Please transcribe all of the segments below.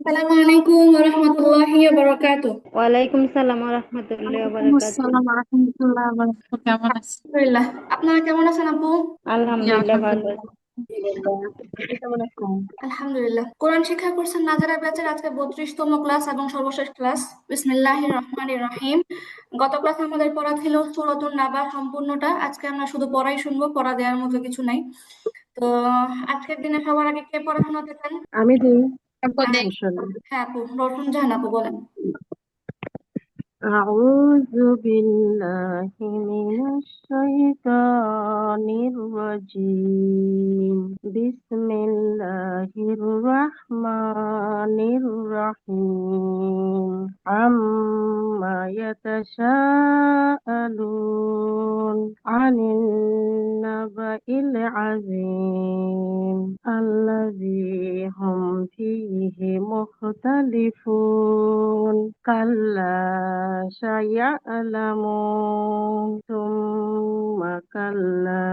আসসালামু আলাইকুম ওয়া রাহমাতুল্লাহি ওয়া বারাকাতুহু। ওয়ালাইকুম সালাম রহমতুল্লাহ ওয়ালাইকুম বারাকাতু। আসসালাম ওয়া রাহমাতুল্লাহি ওয়া বারাকাতুহু। কেমন আছেন? আলহামদুলিল্লাহ। আপনারা কেমন আছেন আপু? জি, আলহামদুলিল্লাহ ভালো আছি। আলহামদুলিল্লাহ। আপনি কেমন আছেন? আলহামদুলিল্লাহ। কোরআন শিক্ষা করছেন নাজারা ব্যাচের আজকে 32তম ক্লাস এবং সর্বশেষ ক্লাস। বিসমিল্লাহির রহমানির রহিম। গত ক্লাসে আমাদের পড়া ছিল সূরাতুন নাবা সম্পূর্ণটা। আজকে আমরা শুধু পড়াই শুনবো, পড়া দেওয়ার মতো কিছু নাই। তো আজকের দিনে সবার আগে কে পড়া শোনাতে চান? আমি দিই। আপু দেখ। সমস্যা নেই। হ্যাঁ আপু, রওশন জাহান আপু বলেন। أعوذ بالله من الشيطان الرجيم. بسم الله الرحمن الرحيم. عما يتساءلون عن النبأ العظيم الذي هم فيه مختلفون. كلا سيعلمون ثم كلا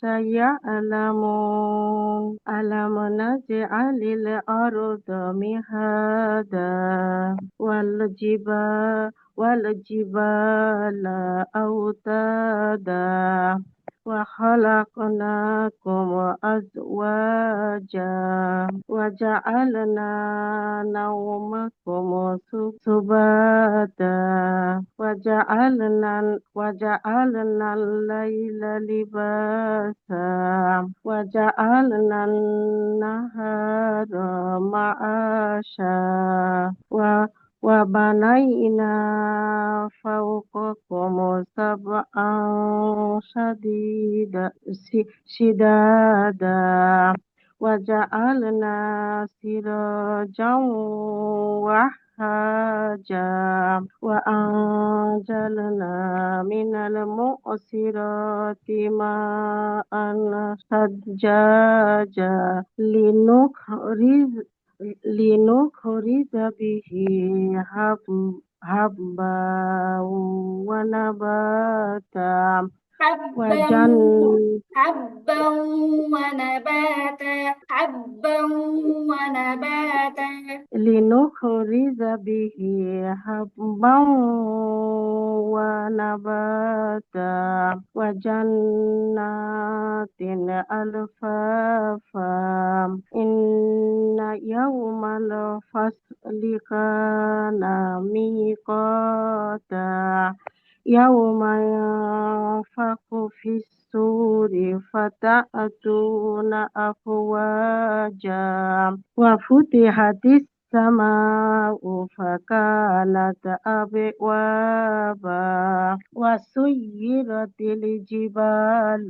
سيعلمون. ألم نجعل الأرض مهادا والجبال أوتادا وخلقناكم أزواجا وجعلنا نومكم سباتا وجعلنا الليل لباسا وجعلنا النهار معاشا وبنينا فوقكم سبعا شدادا وجعلنا سراجا وهاجا وأنزلنا من المعصرات ماء ثجاجا لنخرج به حبا ونباتا حبا وجن حبا ونباتا حبا ونباتا. لنخرج به حبا ونباتا وجنات ألفافا. إن يوم الفصل كان ميقاتا. يوم ينفخ في الصور فتأتون أفواجا وفتحت السماء فكانت أبوابا وسيرت الجبال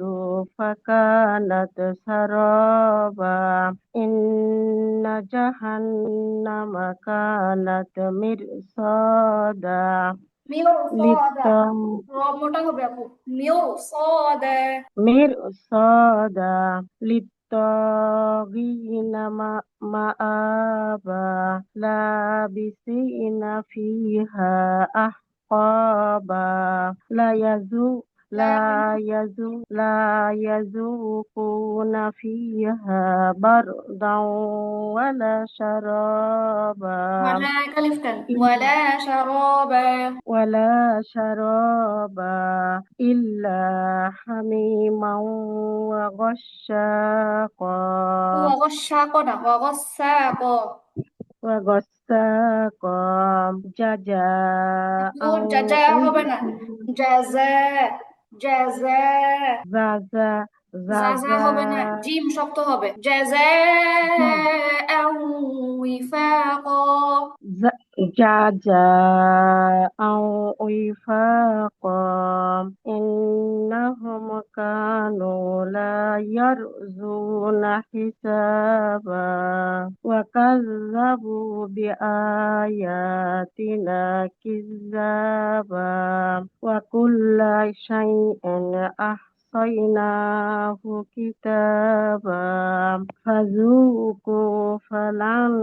فكانت سرابا. إن جهنم كانت مرصادا মিও সদা। للطاغين মোটা হবে আপু। মিও সদা। مرصادا للطاغين مآبا لابسين فيها أحقابا لا يذوقون فيها بردا ولا شرابا ولا كلفتن ولا شرابا. ولا شرابا إلا حميما وغساقا وغشاق. جزاء আপু যা হবে না। জাযা। জাযা। زازا জাযা زازا হবে না, জিম শক্ত হবে। জাযা উইফাকা। جزاء وفاقا. إنهم كانوا لا يرجون حسابا وكذبوا بآياتنا كذابا وكل شيء أحصيناه كتابا فذوقوا فلن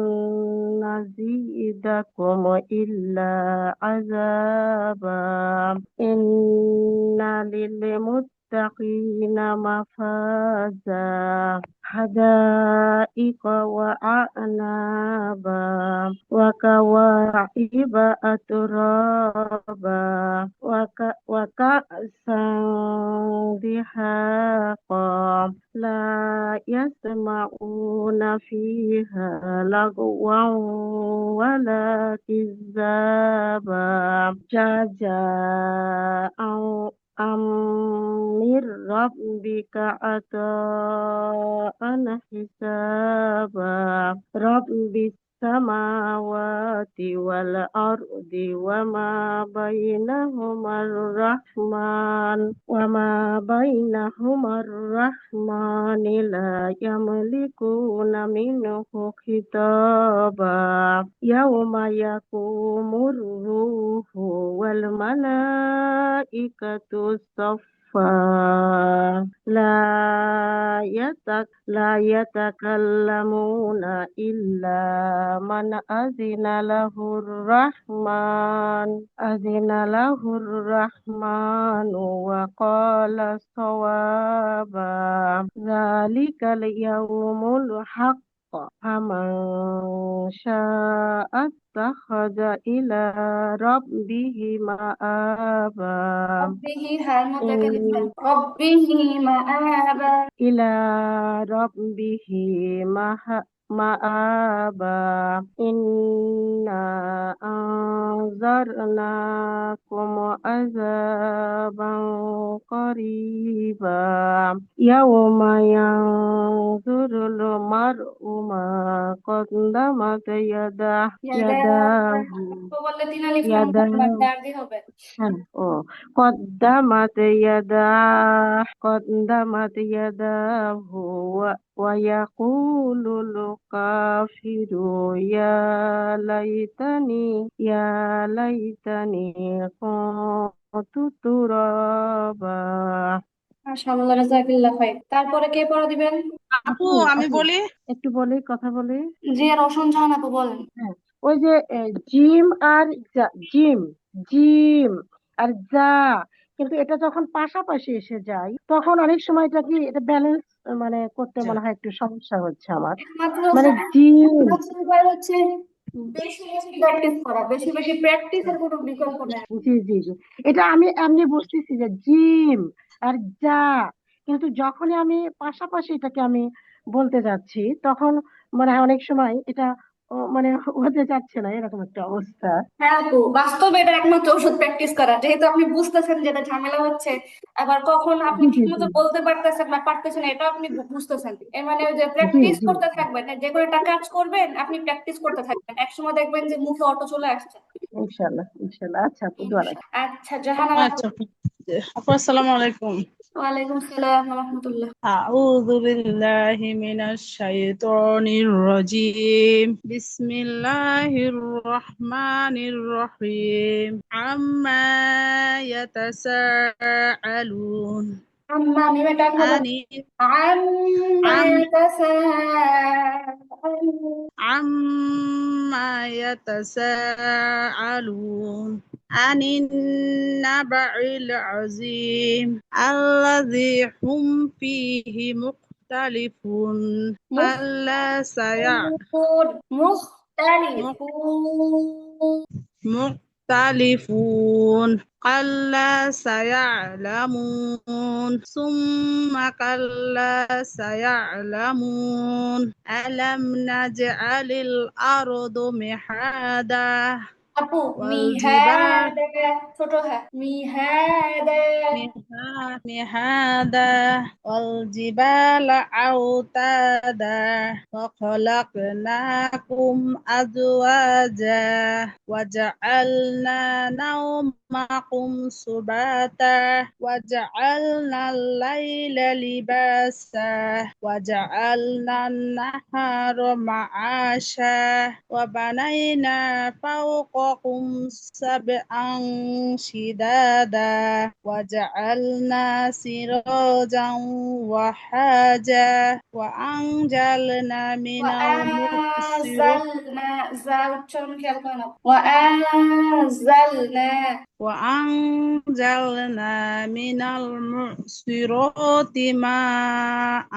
نزيدكم إلا عذابا. إن للمتقين مفازا حدائق وأعنابا وكواعب أترابا وكأسا دهاقا لا يسمعون فيها لغوا ولا كذابا جزاء أم من ربك عطاء حسابا رب السماوات والأرض وما بينهما الرحمن لا يملكون منه خطابا يوم يقوم الروح والملائكة صفا لا يتكلمون إلا من أذن له الرحمن وقال صوابا ذلك اليوم الحق فمن شاء اتخذ إلى ربه مآبا ربه ها إن المتكلم ربه مآبا. إلى ربه مآبا إنا أنذرناكم عذابا قريبا يوم ينظر المرء ما قدمت يداه বললে 3 আলিফ লাম না يداه দাঁড় দিয়ে হবে। Oh, قدمت يداه ويقول الكافر يا ليتني كنت ترابا মাশাআল্লাহ, জাযাকাল্লাহ খাইর। তারপরে কে পড়া দিবেন? আপু আপু আমি আপু বলি। একটু বলি কথা বলি জি, রওশন জাহান আপু বলেন। হ্যাঁ ওই যে জিম আর জিম জিম আর যা কিন্তু এটা যখন পাশাপাশি এসে যায় তখন অনেক সময় এটা কি এটা ব্যালেন্স মানে করতে মনে হয় একটু সমস্যা হচ্ছে আমার একমাত্র মানে জিম একমাত্র উপায় হচ্ছে বেশি বেশি প্র্যাকটিস করা, বেশি বেশি প্র্যাকটিসের কোনো বিকল্প নেই। জি জি জি এটা আমি এমনি বুঝতেছি যে জিম আর যা কিন্তু যখনই আমি পাশাপাশি এটাকে আমি বলতে যাচ্ছি তখন মানে অনেক সময় এটা মানে হতে যাচ্ছে না এরকম একটা অবস্থা হ্যাঁ আপু, বাস্তবে এটা একমাত্র ওষুধ প্র্যাকটিস করা, যেহেতু আপনি বুঝতেছেন যে এটা ঝামেলা হচ্ছে, আবার কখন আপনি জি জি ঠিক জি মতো বলতে পারতেছেন না পারতেছেন এটাও আপনি বুঝতেছেন। এর মানে ওই যে জি প্র্যাকটিস জি করতে থাকবেন, যে কোনো একটা কাজ করবেন আপনি প্র্যাকটিস করতে থাকবেন, একসময় দেখবেন যে মুখে অটো চলে আসছে। ইনশাল্লাহ ইনশাল্লাহ আচ্ছা আপু দোয়া রাখি আচ্ছা, জাহানারা আপু। আচ্ছা আপু। আপু আসসালামু আলাইকুম। ওয়ালাইকুম সালাম ওয়া রাহমাতুল্লাহ। আউযু বিল্লাহি মিনাশ শাইতানির রাজিম। বিসমিল্লাহির রহমানির রহিম। আম্মা ইয়াতাসাআলুন আম্মা মিমে টান হবে না। আনি আম্মা আম ইয়াতাসাআলুন। عما يتساءلون عن النبأ العظيم الذي هم فيه مختلفون كلا মুখতালিফুন। مختلفون كلا سيعلمون ثم كلا سيعلمون ألم نجعل الأرض مهادا আপু والجبال মিহাদা, ছোট হ্যাঁ মিহাদা। مهادا والجبال أوتادا وخلقناكم أزواجا وجعلنا نومكم سباتا وجعلنا الليل لباسا وجعلنا النهار معاشا وبنينا فوقكم فوقكم سبعا شدادا وجعلنا سراجا وحاجا وأنزلنا من المعصرات জাল উচ্চারণ খেয়াল করে নাও। ওয়াআযালনা وأنزلنا من المعصرات ماء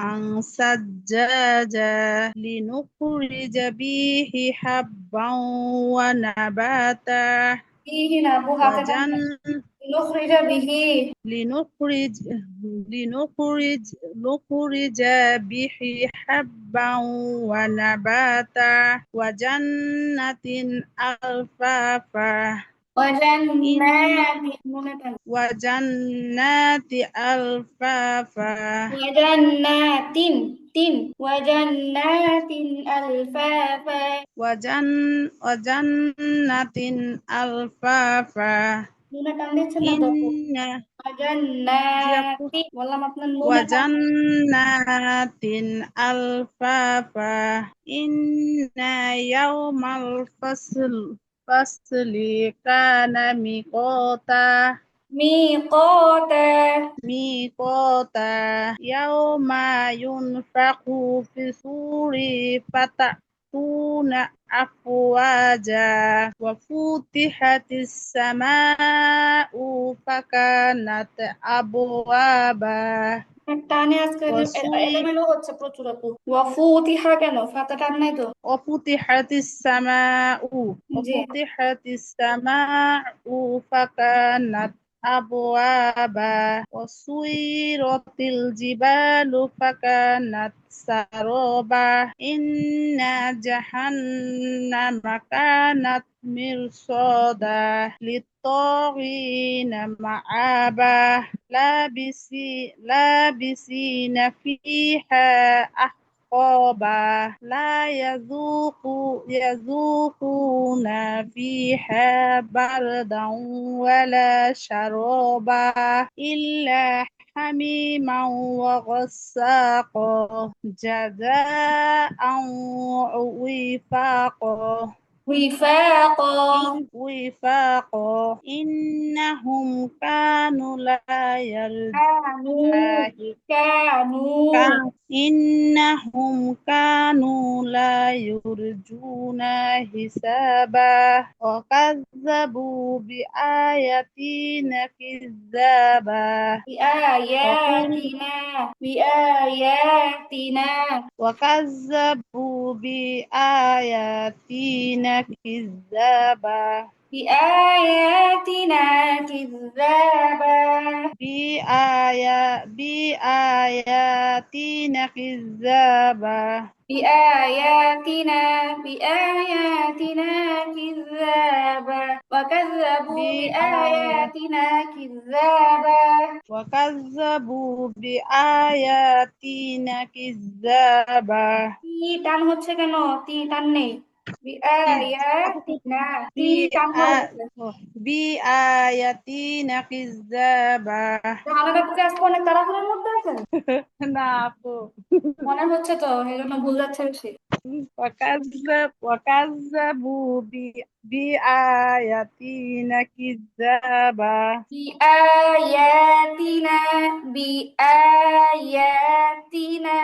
ثجاجا لنخرج به حبا ونباتا বিহি না, বু হাতে টান وجن নাই। নুখরিজা বিহি لنخرج لنخرج نخرج به حبا ونباتا وجنة ألفافا ওয়াজান্নাতি নুনে টান। وجنات ألفافا ওয়াজান্নাতিন তিন ওয়াজান্নাতিন আলফাফা وجنة ألفافا নুনে টান দিচ্ছেন না তো আপু? إن ওয়াজান্নাতি বললাম আপনার নুনে টান। وجنات ألفافا إن يوم الفصل كان ميقاتا ميقاتا يوم ينفخ في الصور فتأتون أفواجا وفتحت السماء فكانت أبوابا টানে আজকে এলোমেলো হচ্ছে প্রচুর আপু। ওয়াফুতিহা কেন, ফাতা টান নাই তো? وفتحت السماء জি। وفتحت السماء فكانت أبوابا وسيرت الجبال فكانت سرابا إن جهنم كانت مرصادا للطاغين مآبا لابسين فيها أحقابا لا يذوقون فيها بردا ولا شرابا إلا حميما وغساقا جزاء وفاقا وفاقا إنهم كانوا لا يرجون إنهم كانوا لا يرجون حسابا وكذبوا بآياتنا كذابا بآياتنا وكذبوا بآياتنا كذابا بآياتنا كذابا بآياتنا كذابا بآياتنا كذابا وكذبوا بآياتنا كذابا وكذبوا بآياتنا كذابا টান হচ্ছে কেন? টান নেই। بآياتنا টান হচ্ছে। بآياتنا كذابا জাহানারা আপুকে আজকে অনেক তাড়াহুড়োর মধ্যে আছেন না আপু মনে হচ্ছে, তো এই জন্য ভুল যাচ্ছে বেশি। وكذبوا بآياتنا كذابا بآياتنا بآياتنا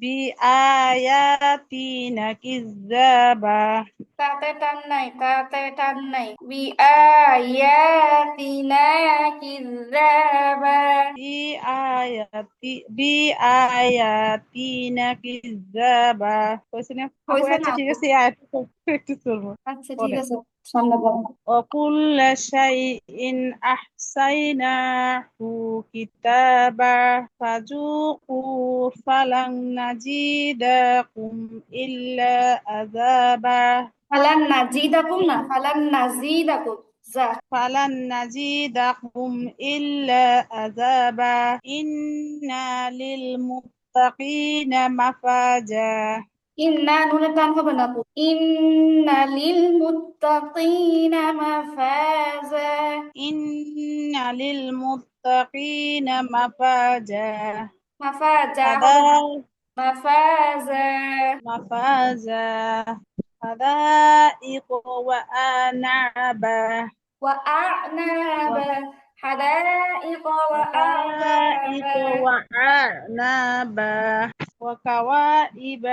بآياتنا كذابا তাতে টান নাই, তাতে টান নাই। بآياتنا كذابا بآياتنا كذابا কইছিনা আপু হয়েছে না আচ্ছা ঠিক আপু? আছে একটু চলবো আচ্ছা ঠিক পরে আছে, সামনে বলো। وكل شيء أحصيناه كتابا فذوقوا فلن نزيدكم إلا عذابا ফালান নাজিদাকুম না, ফালান নাজিদাকুম। যা فلن نزيدكم إلا عذابا إن للمتقين مفازا ইন্না নুনের টান হবে না আপু। ইন্না লিল মুত্তাকিনা মাফাজা إن للمتقين مفازا মাফাজা হবে না, كذلك মাফাজা مفازا حدائق وأعنابا وأعنابا حدائق وحدائق وأعنابا وأعنابا وكواعب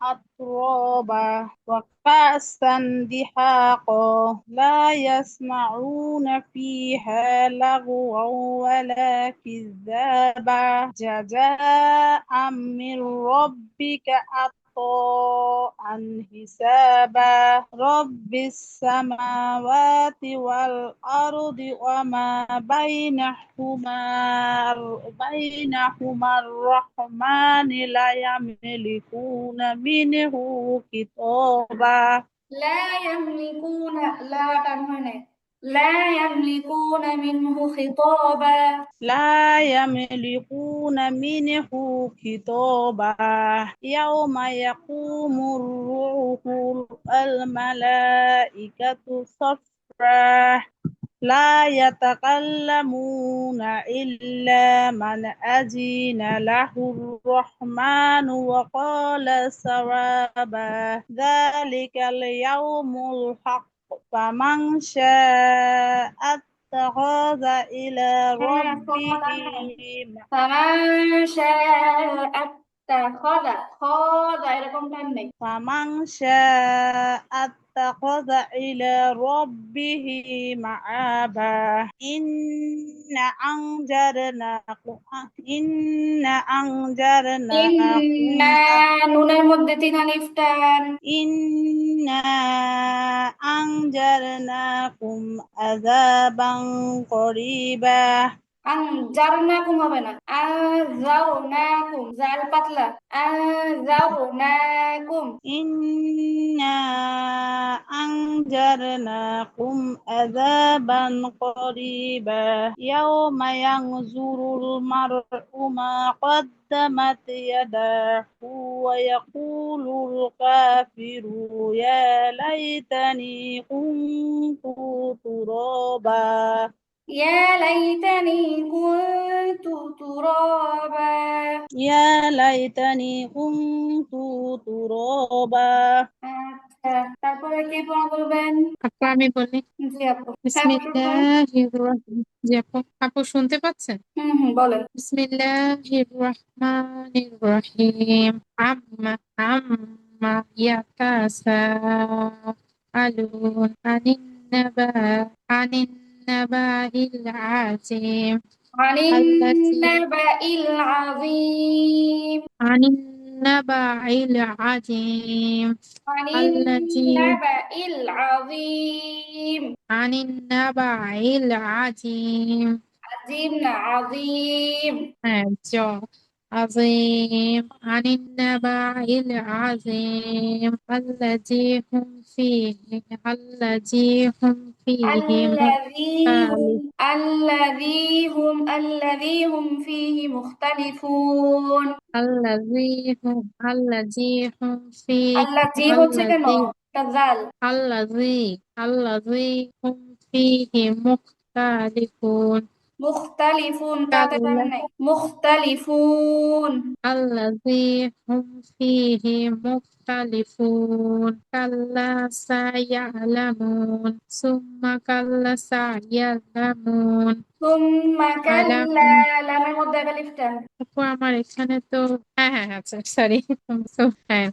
أترابا وكأسا دحاقا لا يسمعون فيها لغوا ولا كذابا جزاء من ربك عطاء حسابا رب السماوات والأرض وما بينهما الرحمن لا يملكون منه خطابا لا يملكون لا تنهن لا يملكون منه خطابا لا يملكون منه خطابا يوم يقوم الروح الملائكة صفا لا يتكلمون إلا من أذن له الرحمن وقال صوابا ذلك اليوم الحق فمن شاء اتخذ إلى ربه فمن شاء اتخذ خاض এরকম টান নেই فمن شاء اتخذ إلى ربه مآبا إن أنذرناكم ইন্না নুনের মধ্যে তিন আলিফ টান إنا أنذرناكم عذابا قريبا আনজারনাকুম হবে না আনজারনাকুম জাল পাতলা আনজারনাকুম إنا أنذرناكم عذابا قريبا يوم ينظر المرء ما قدمت يداه ويقول الكافر يا ليتني كنت ترابا يا ليتني كنت ترابا يا ليتني كنت ترابا আচ্ছা তারপরে কে পড়া বলবেন আপু আমি বলি জি আপু হ্যাঁ আপু শুনবো। বিসমিল্লাহির রহমানির জি আপু আপু শুনতে পাচ্ছেন বলেন বিসমিল্লাহির রহমানির রহিম আম্মা আম্মা ইয়াতাসাআলুন আনিন নাবাইল আযীম عن التي النبأ العظيم عن النبأ العظيم عن التي النبأ العظيم عن النبأ العظيم عظيم عظيم عظيم عن النبأ العظيم الذي هم فيه الذي هم فيه مختلفون الذي هم فيه الذي হচ্ছে কেন তাজাল الذي هم فيه مختلفون مختلفون তাতে টান নাই مختلفون الذي هم فيه مختلفون كلا سيعلمون ثم كلا سيعلمون ثم আলাম كلا লামের মধ্যে আলিফ টান আপু আমার এখানে তো হ্যাঁ আচ্ছা সরি হ্যাঁ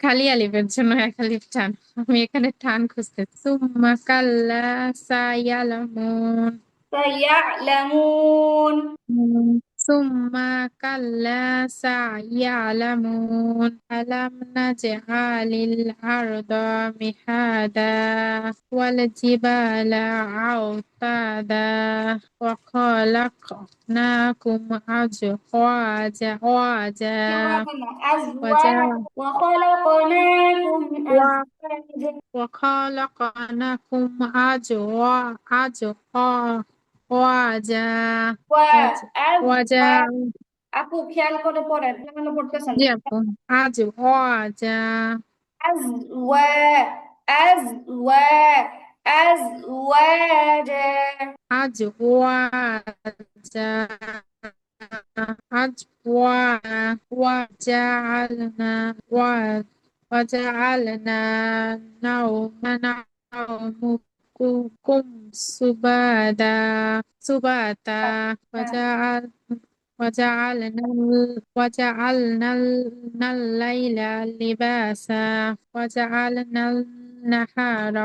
খালি আলিফের জন্য এক আলিফ টান আমি এখানে টান খুঁজতে সুম্মা কাল্লা সায়ালামুন سيعلمون ثم كلا سيعلمون ألم نجعل الأرض مهادا والجبال أوتادا وخلقناكم أزواجا وخلقناكم أزواجا আপু খেয়াল করে পড়েন কেন পড়তেছেন জি আপু أزواجا أزوا أزوا أزواجا أزواجا وجعلنا وجعلنا نومكم سباتا وجعلنا الليل لباسا وجعلنا النهار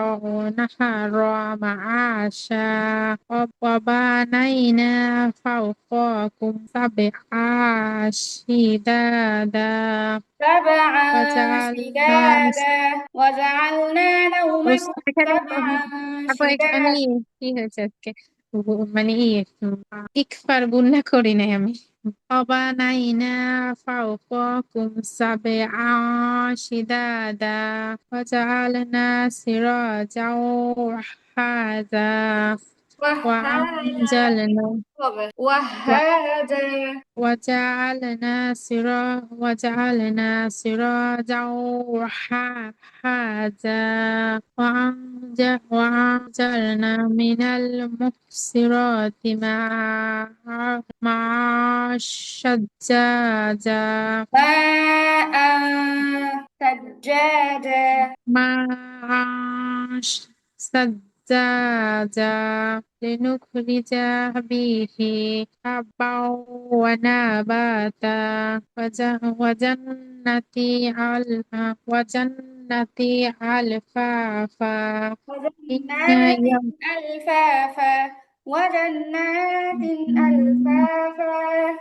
معاشا وبنينا فوقكم سبعا شدادا سبعا وجعلنا شدادا وجعلنا نومكم এখানে سبعا আপু এখানে شدادا কি হয়েছে আজকে মানে ইকফার গুন্না করি নাই আমি وبنينا فوقكم سبعا شدادا وجعلنا سراجا وحاجا وهذا وأنزلنا وهذا وجعلنا سراجا وحاجا وأنزلنا من المحصرات مع الشجاجة ماء ثجاجا مع الشجاجة لنخرج به حبا ونباتا وجنة ألفافا إن وجنات يوم ألفافا وجنات ألفافا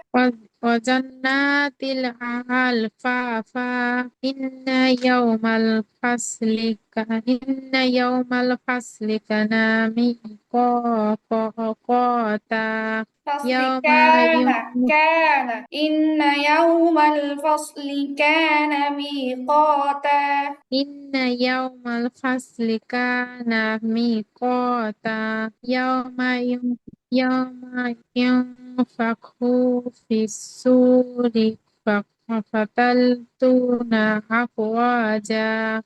وجنات ألفافا إن يوم الفصل ميقاتا فصل يوم يوم كان إن يوم الفصل كان ميقاتا يوم الفصل كان ميقاتا يوم ينفخ في الصور فتلتون أفواجا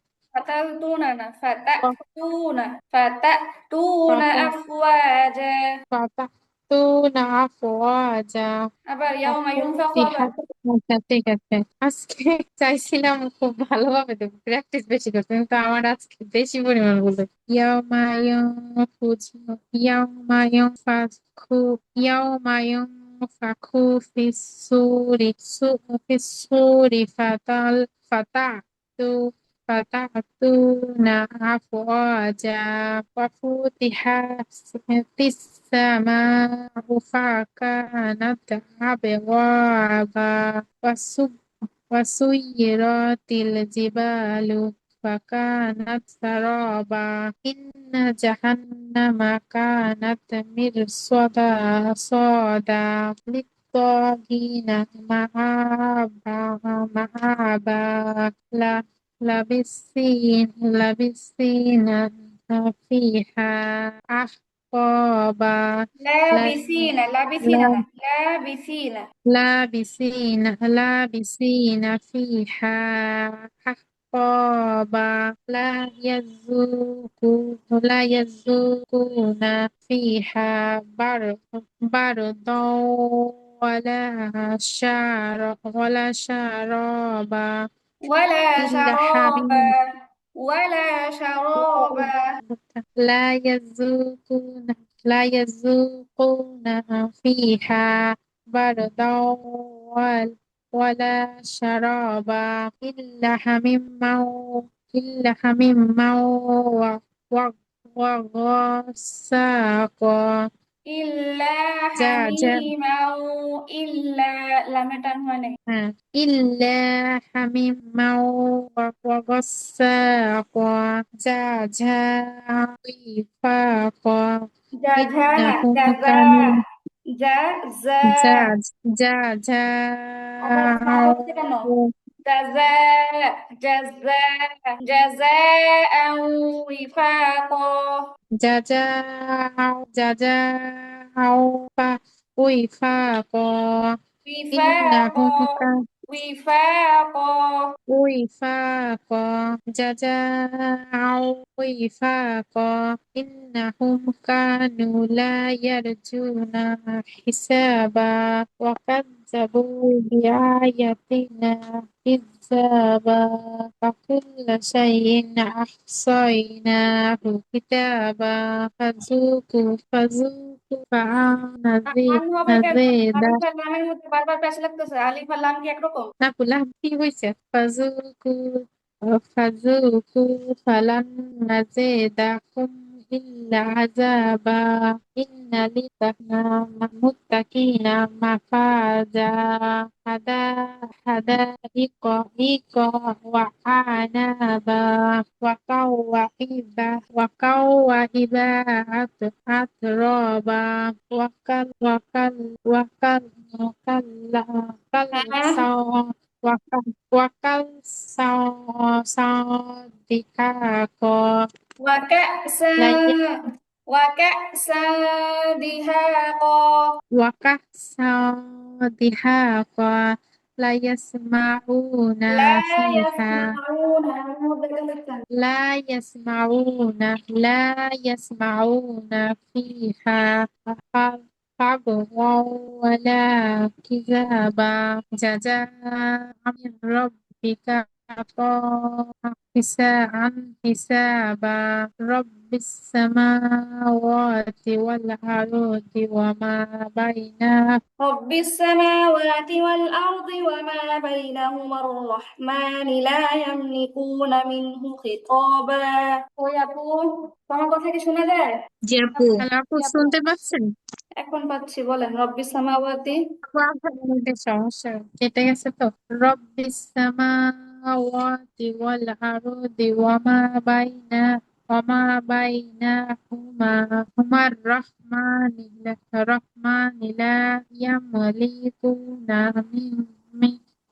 فتأتون أفواجا فتحتون أفواجا আবার ইয়াউমা ইউনফাখু আবার وفتحت আচ্ছা ঠিক আছে আজকে চাইছিলাম খুব ভালোভাবে দেবো প্র্যাকটিস বেশি করতে কিন্তু আমার আজকে বেশি পরিমাণ বলতে ইয়াউমা ইউনফুজু ইয়াউমা ইউনফাখু ইয়াউমা ইউনফাখু ফিসসুরি ফিসসুরি ফাতাতু ফাতাতুনা আফওয়াজা وفتحت السماء فكانت أبوابا وسيرت الجبال فكانت سرابا إن جهنم كانت مرصدا للطاغين مآبا لابسين فيها أحقابا لا لا لابسين فيها أحقابا لا يذوقون فيها بردا ولا شرابا ولا إلا حميم شرابا ولا شرابا لا يذوقون لا يذوقون فيها بردا ولا شرابا إلا حميما وغساقا إلا جاء حميما إلا لامটান হয় নাই إلا حميما وغساقا جاء وفاقا জাঝা না إنهم জাযা كانوا জাযা আবার ফা হচ্ছে কেন جاءوا জাযা জাযা জাযাআন উইফাকা جزاء وفاقا وفاقا إنهم كانوا وفاقا وفاقا جزاء وفاقا إنهم كانوا لا يرجون حسابا وكذبوا بآياتنا إذ حسابا وكل شيء أحصيناه كتابا فذوقوا আন হবে কেন? نزيد আলিফ আর লামের মধ্যে বারবার প্যাচ লাগতেছে। আলিফ আর লাম কি একরকম? না বললাম কি হয়েছে فذوقوا فلن نزيدكم إلا عذابا إن للمتقين مفازا حدائق وأعنابا وكواعب أترابا হ্যাঁ, وكل صادقاق وكأسا لا وكأسا دهاقا. وكأسا دهاقا لا يسمعون لا فيها يسمعون مدة. لا يسمعون فيها لغوا ولا كذابا جزاء من ربك عطاء حسابا رب السماوات والأرض وما بينهما رب السماوات والأرض وما بينهما الرحمن لا يملكون منه خطابا. ওই আপু, তোমার কথা কি শোনা যায়? জি আপু। হ্যালো আপু, জি আপু, শুনতে পাচ্ছেন? এখন পাচ্ছি, বলেন। রব্বি সামাওয়াতি। আপু আপনার মধ্যে সমস্যা কেটে গেছে তো। রব্বিস সামাওয়াতি ওয়াল আরদি ওয়ামা বাইনাহুমা হুমার রহমানি লা ইয়ামলিকুনা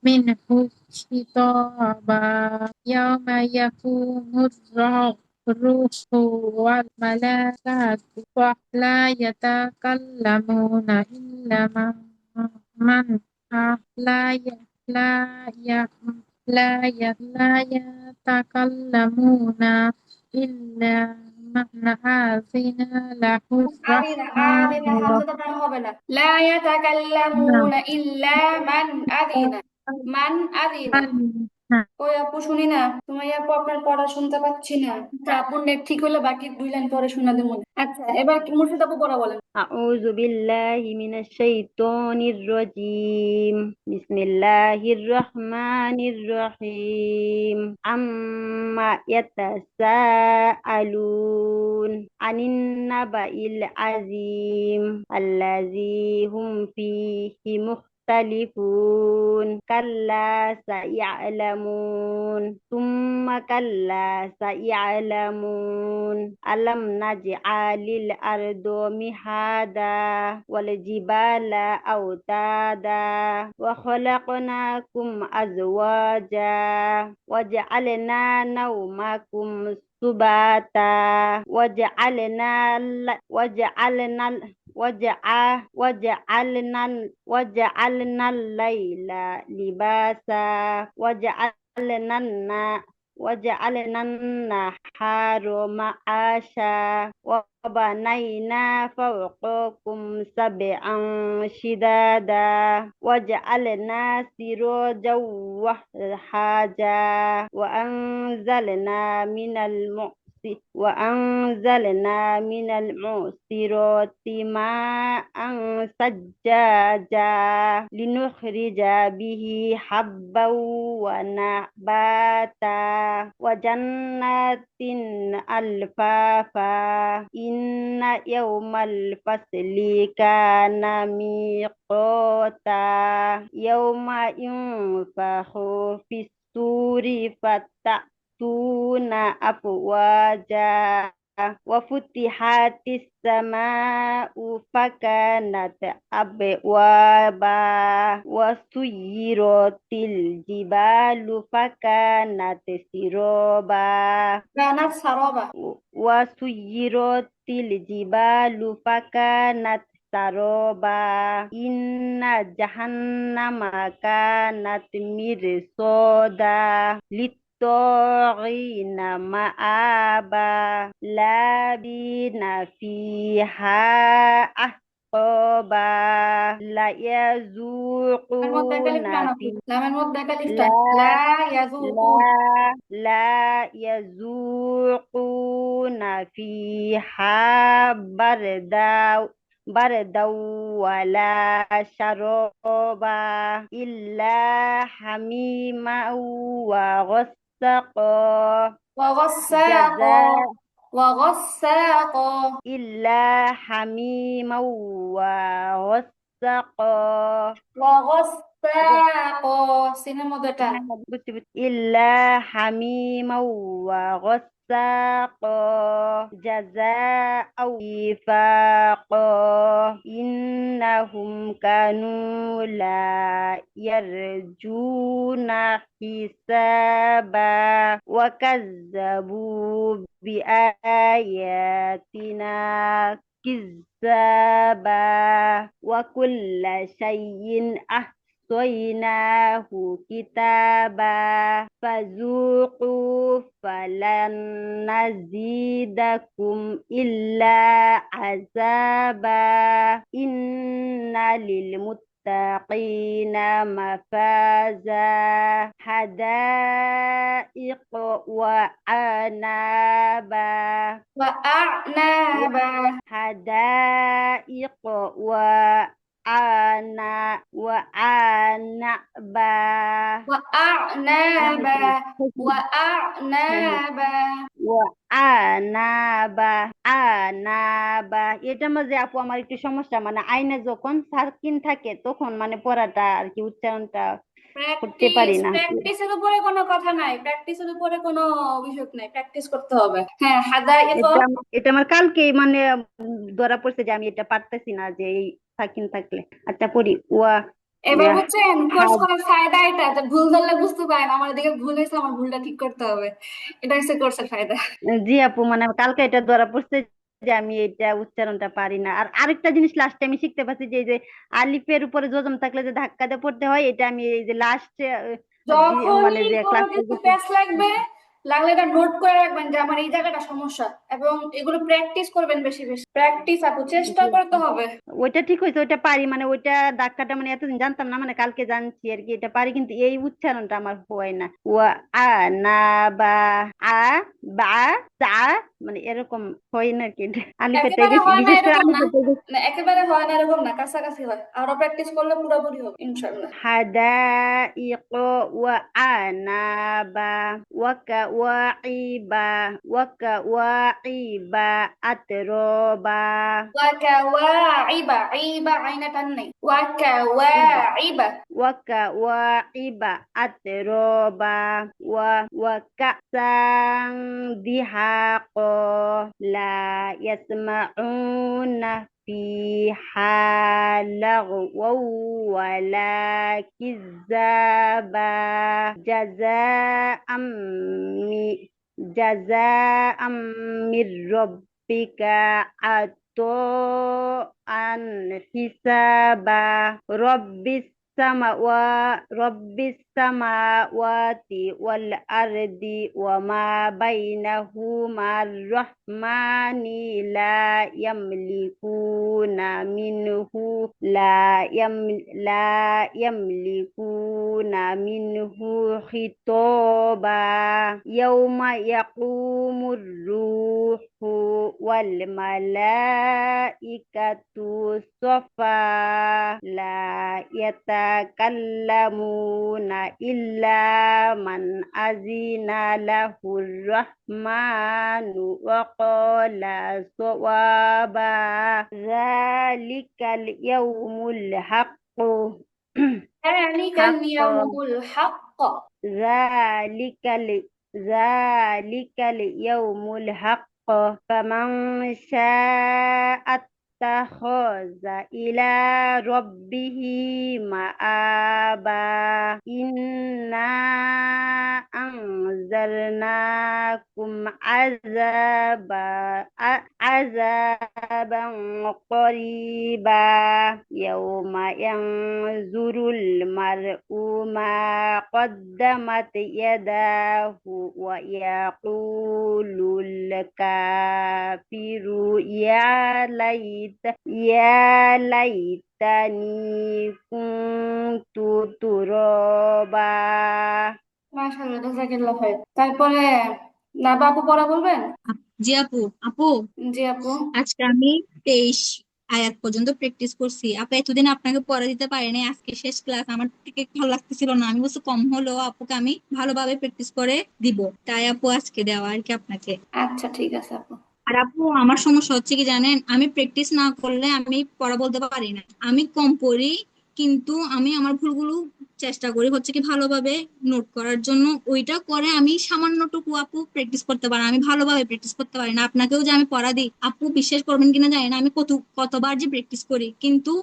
মিনহু খিতাবা ইয়াওমা ইয়াকুমুর রূহু ওয়াল মালাকাতু لا يتكلمون إلا من لا ي... لا ي... لا يتكلمون إلا من أذن له আদিনা الرحمن আদিনা হামজাটা টান হবে না। লা ورحمن ইয়াতাকাল্লামুনা ইল্লা মান আদিনা। মান আদিনা। ওই আপু, শুনি না। তোমার আপু, আপনার পড়া শুনতে পাচ্ছি না। আচ্ছা, আপুর নেট ঠিক হলে বাকি 2 লাইন পরে শোনা দেবো। আচ্ছা, এবার মুর্শিদ আপু পড়া বলেন। أعوذ بالله من الشيطان الرجيم بسم الله الرحمن الرحيم عما يتساءلون عن النبأ العظيم الذي هم فيه مختلفون كلا سيعلمون ثم كلا سيعلمون ألم نجعل الأرض مهادا والجبال أوتادا وخلقناكم أزواجا وجعلنا نومكم سباتا وجعلنا الليل لباسا وجعلنا النهار معاشا وبنينا فوقكم سبعا شدادا وجعلنا سراجا وهاجا وأنزلنا من المعصرات ماء ثجاجا لنخرج به حبا ونباتا وجنات ألفافا إن يوم الفصل كان ميقاتا يوم ينفخ في الصور فتأتون أفواجا وفتحت السماء فكانت أبوابا وسيرت الجبال فكانت سرابا কানাত সারাবা। وسيرت الجبال فكانت سرابا إن جهنم كانت مرصادا للطاغين مآبا لابين فيها عقابا لا লামের মধ্যে এক আলিফ يذوقون টান আছে, লামের মধ্যে এক আলিফ টান, لا লা ইয়াযুকুন। لا يذوقون فيها بردا ولا شرابا إلا حميما وغسقا وغساقا جزاء وغساقا إلا حميما وغسقا وغساقا সিনের মধ্যে টান। إلا حميما وغساقا جزاء وفاقا إنهم كانوا لا يرجون حسابا وكذبوا بآياتنا كذابا وكل شيء أحصيناه كتابا فذوقوا فلن نزيدكم إلا عذابا إن للمتقين مفازا حدائق وأعنابا وأعنابا حدائق وأعنابا وأعنابا وأعنابا আনাবা আনাবা এটার মাঝে আপু আমার একটু সমস্যা, মানে আইনে যখন সাকিন থাকে তখন মানে পড়াটা আর কি উচ্চারণটা করতে পারি না। প্র্যাকটিসের উপরে কোনো কথা নাই, প্র্যাকটিসের উপরে কোনো অভিযোগ নাই, প্র্যাকটিস করতে হবে। হ্যাঁ, হাদাইক। এটা আমার কালকে মানে ধরা পড়ছে যে আমি এটা পারতেছি না, যে এই সাকিন থাকলে। আচ্ছা পড়ি। ওয়া এবার বুঝছেন কোর্স করার ফায়দা এটা, যে ভুল ধরলে বুঝতে পারেন আমার দিকে ভুল হয়েছে, আমার ভুলটা ঠিক করতে হবে। এটা হচ্ছে কোর্সের ফায়দা। জি আপু, মানে কালকে এটা ধরা পড়ছে যে আমি এটা উচ্চারণটা পারি না। আর আরেকটা জিনিস লাস্টে আমি শিখতে পারছি যে এই যে আলিফের উপরে জজম থাকলে যে ধাক্কা দিয়ে পড়তে হয়, এটা আমি এই যে লাস্টে মানে যখনই যে কোনো ক্লাসে কিছু প্যাচ লাগবে, লাগলে এটা নোট করে রাখবেন যে আমার এই জায়গাটা সমস্যা, এবং এগুলো প্র্যাকটিস করবেন বেশি বেশি। প্র্যাকটিস আপু, চেষ্টা করতে হবে। ওইটা ঠিক হয়েছে, ওইটা পারি, মানে ওইটা ধাক্কাটা মানে এতদিন জানতাম না, মানে কালকে জানছি আর কি, এটা পারি, কিন্তু এই উচ্চারণটা আমার হয় না। ওয়া আ না বা আ বা চা, মানে এরকম হয় না কি, আলিফেটাই একেবারে বেশি, হয় না বিশেষ করে এরকম না, আলিফেটাই বেশি। না একেবারে হয় না এরকম না, কাছাকাছি হয়, আরো প্র্যাকটিস করলে পুরোপুরি হবে ইনশাল্লাহ। حدائق وأعنابا وكواعب أترابا وكواعب، عيب عين تني، وكواعب. وكواعب أترابا وكأسا دهاقا لا يسمعون فيها لغوا ولا كذابا جزاء من ربك عطاء حسابا رب السماوات والأرض وما بينهما الرحمن لا يملكون منه خطابا يوم يقوم الروح والملائكة صفا لا يتكلمون إلا من أذن له الرحمن وقال صوابا ذلك اليوم الحق ذلك اليوم الحق. ذلك اليوم الحق فمن شاء اتخذ إلى ربه مآبا إنا أنذرناكم عذابا عذابا قريبا يوم ينظر المرء ما قدمت يداه ويقول الكافر يا ليتني كنت ترابا। মাশাআল্লাহ, জাযাকাল্লাহ খাইর। তারপরে না বাবু পড়া বলবেন? জি আপু। আপু, জি আপু। আজকে আমি 23 আয়াত পর্যন্ত প্র্যাকটিস করছি আপু। এতদিন আপনাকে পড়া দিতে পারিনি, আজকে শেষ ক্লাস। আমার থেকে ভালো লাগতেছিল না, আমি বলছি কম হলেও আপুকে আমি ভালোভাবে প্র্যাকটিস করে দিব, তাই আপু আজকে দেওয়া আর কি আপনাকে। আচ্ছা ঠিক আছে আপু। আর আপু, আমার সমস্যা হচ্ছে কি জানেন, আমি প্র্যাকটিস না করলে আমি পড়া বলতে পারি না। আমি কম পড়ি, কিন্তু আমি আমার ভুলগুলো চেষ্টা করি হচ্ছে কি ভালোভাবে নোট করার জন্য। ওইটা করে আমি সামান্যটুকু আপু প্র্যাকটিস করতে পারি, আমি ভালোভাবে প্র্যাকটিস করতে পারি না। আপনাকেও যে আমি পড়া দিই আপু, বিশ্বাস করবেন কিনা জানি না, আমি কতবার যে প্র্যাকটিস করি, কিন্তু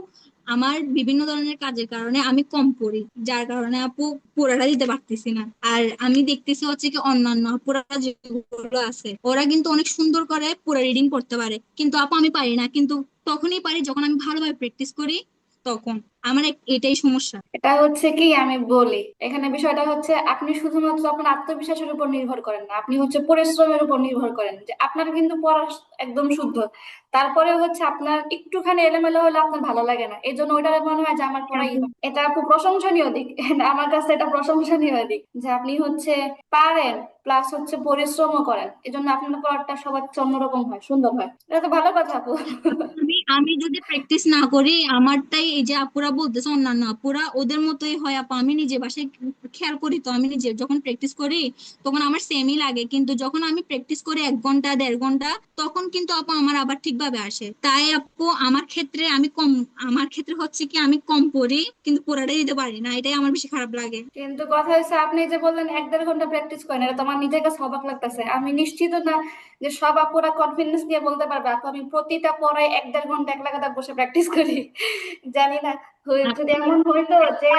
আমার বিভিন্ন ধরনের কাজের কারণে আমি কম পড়ি, যার কারণে আপু পুরাটা দিতে পারতেছি না। আর আমি দেখতেছি হচ্ছে কি অন্যান্য আপুরা যেগুলো আছে ওরা কিন্তু অনেক সুন্দর করে পুরো রিডিং করতে পারে, কিন্তু আপু আমি পারি না। কিন্তু তখনই পারি যখন আমি ভালোভাবে প্র্যাকটিস করি, তখন আমার এটাই সমস্যা। এটা হচ্ছে কি, আমি বলি এখানে বিষয়টা হচ্ছে আপনি শুধুমাত্র আপনার আত্মবিশ্বাসের উপর নির্ভর করেন না, আপনি হচ্ছে পরিশ্রমের উপর নির্ভর করেন। যে আপনার কিন্তু পড়া একদম শুদ্ধ, তারপরে হচ্ছে আপনার একটুখানি এলোমেলো হলে আপনার ভালো লাগে না, এই জন্য ওইটা মনে হয় যে আমার পড়াই আপু, হয়। এটা আপু প্রশংসনীয় দিক। আমার কাছে এটা প্রশংসনীয় দিক যে আপনি হচ্ছে পারেন, প্লাস হচ্ছে পরিশ্রমও করেন, এই জন্য আপনার পড়াটা সবার চেয়ে অন্যরকম হয়, সুন্দর হয়। এটা তো ভালো কথা আপু। আমি আমি যদি প্র্যাকটিস না করি আমারটাই, এই যে আপুরা বলতেছে অন্যান্য আপুরা ওদের মতোই হয় আপু। আমি নিজে বাসায় খেয়াল করি তো, আমি নিজে যখন প্র্যাকটিস করি তখন আমার সেমই লাগে, কিন্তু যখন আমি প্র্যাকটিস করি 1 ঘন্টা 1.5 ঘন্টা, তখন কিন্তু আপু আমার আবার ঠিকভাবে আসে। তাই আপু আমার ক্ষেত্রে হচ্ছে কি আমি কম পড়ি কিন্তু পুরাটাই দিতে পারি না, এটাই আমার বেশি খারাপ লাগে। কিন্তু কথা হচ্ছে আপনি যে বললেন 1-1.5 ঘন্টা প্র্যাকটিস করেন, এটা তো আমার নিজের কাছে অবাক লাগতেছে। আমি নিশ্চিত না যে সব আপুরা কনফিডেন্স দিয়ে বলতে পারবে আপু আমি প্রতিটা পড়ায় 1-1.5 ঘন্টা এক লাগাতার বসে প্র্যাকটিস করি। জানি না, যদি আপু এমন হইতো যে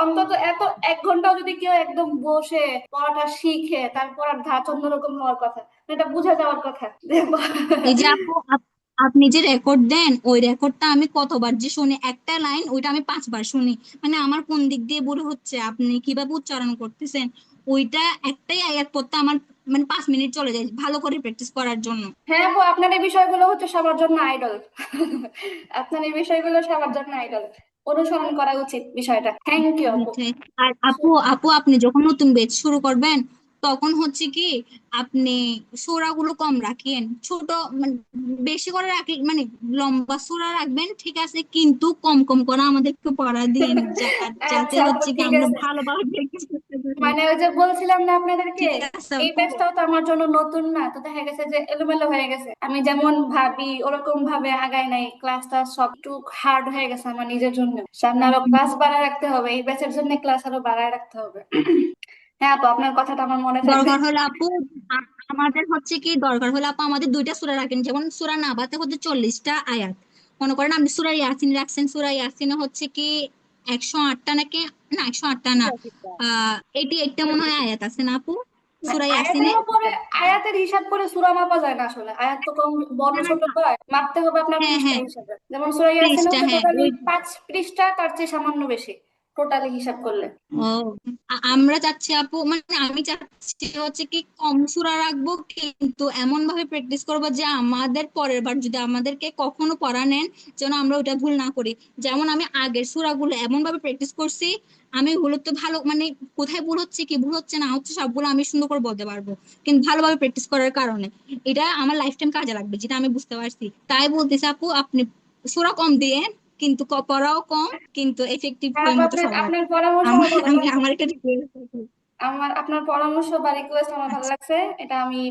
অন্তত এত 1 ঘন্টাও যদি কেউ একদম বসে পড়াটা শিখে, তারপর আর ধাঁচ অন্যরকম হওয়ার কথা, এটা বুঝা যাওয়ার কথা। এই যে আপু, আপনি যে রেকর্ড দেন ওই রেকর্ডটা আমি কতবার যে শুনি, একটা লাইন ওইটা আমি 5 বার শুনি। মানে আমার কোন দিক দিয়ে ভুল হচ্ছে, আপনি কিভাবে উচ্চারণ করতেছেন, ওইটা একটাই আয়াত পড়তে আমার মানে 5 মিনিট চলে যায় ভালো করে প্র্যাকটিস করার জন্য। হ্যাঁ আপু, আপনার এই বিষয়গুলো হচ্ছে সবার জন্য আইডল। আপনার এই বিষয়গুলো সবার জন্য আইডল, অনুসরণ করা উচিত বিষয়টা। থ্যাংক ইউ আপু। হচ্ছে। আর আপু আপু আপনি যখন নতুন ব্যাচ শুরু করবেন তখন হচ্ছে কি আপনি সূরাগুলো কম রাখেন, ছোট মানে বেশি করে রাখি, মানে লম্বা সূরা রাখবেন ঠিক আছে, কিন্তু কম কম করে আমাদেরকে পড়া দিন, যাতে আচ্ছা আপু হচ্ছে কি ঠিক আমরা আছে। ভালোভাবে প্র্যাকটিস করতে পারি। মানে ওই যে বলছিলাম না আপনাদেরকে, ঠিক আছে এই আপু। ব্যাচটাও তো আমার জন্য নতুন না, তো দেখা গেছে যে এলোমেলো হয়ে গেছে। আমি যেমন ভাবি ওরকম ভাবে আগাই নাই, ক্লাসটা সব একটু হার্ড হয়ে গেছে আমার নিজের জন্য। সামনে আরো ক্লাস বাড়ায় রাখতে হবে, এই ব্যাচের জন্য ক্লাস আরো বাড়ায় রাখতে হবে। হ্যাঁ আপু, আপনার কথাটা আমার মনে থাকবে। দরকার হলে আপু আমাদের হচ্ছে কি দরকার হলে আপু আমাদের 2টা সূরা রাখেন, যেমন সূরা নাবাতে হচ্ছে 40টা আয়াত। মনে করেন আপনি সূরা ইয়াসিন রাখছেন, সূরা ইয়াসিনে হচ্ছে কি 108টা নাকি, না 108টা না, 88টা মনে হয় আয়াত আছে না আপু না, সূরা আয়াতের ইয়াসিনে। উপরে আয়াতের হিসাব করে সূরা মাপা যায় না আসলে, আয়াত তো কম বড় না না ছোট না, হয়, মাপতে হবে আপনার হ্যাঁ পৃষ্ঠা হ্যাঁ, হিসাবে। যেমন সূরা ইয়াসিন পৃষ্ঠা, হচ্ছে হ্যাঁ টোটালি ওই। 5 পৃষ্ঠা, তার চেয়ে সামান্য বেশি টোটালি হিসাব করলে। ও, আমরা চাচ্ছি আপু, মানে আমি চাচ্ছি হচ্ছে কি কম সূরা রাখবো, কিন্তু এমন ভাবে প্র্যাকটিস করবো যে আমাদের পরের বার যদি আমাদেরকে কখনো পড়া নেন যেন আমরা ওটা ভুল না করি। যেমন আমি আগের সূরাগুলো এমন ভাবে প্র্যাকটিস করছি, আমি ওগুলো তো ভালো মানে কোথায় ভুল হচ্ছে কি ভুল হচ্ছে না হচ্ছে সবগুলো আমি সুন্দর করে বলতে পারবো, কিন্তু ভালোভাবে প্র্যাকটিস করার কারণে এটা আমার লাইফ টাইম কাজে লাগবে, যেটা আমি বুঝতে পারছি। তাই বলতেছি আপু, আপনি সূরা কম দিয়ে কিন্তু পড়াও কম, কিন্তু এফেক্টিভ হ্যাঁ ওই আপু, মতো আপনার সবার। আপনার পরামর্শ আমার ভালো লাগছে। আমার এটা request আছে। আপনার পরামর্শ বা রিকোয়েস্ট আমার ভালো আচ্ছা লাগছে, এটা আমি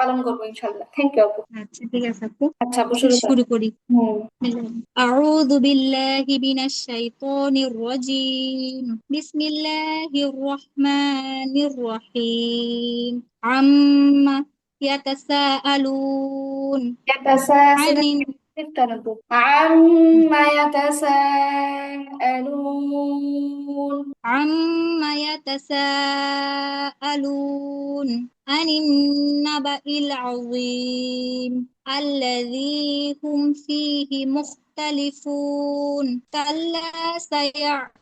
পালন করবো ইনশাল্লাহ। থ্যাংক ইউ আপু। আচ্ছা, ঠিক আছে আপু, আচ্ছা আপু, শুরু করেন। শুরু করি। হুম। أعوذ بالله من الشيطان الرجيم، بسم الله الرحمن الرحيم. عما يتساءلون عن ইয়াতাসাআলুন। التنبؤ عما يتساءلون. عما يتساءلون عن النبأ العظيم الذي هم فيه مختلفون كلا سيعلمون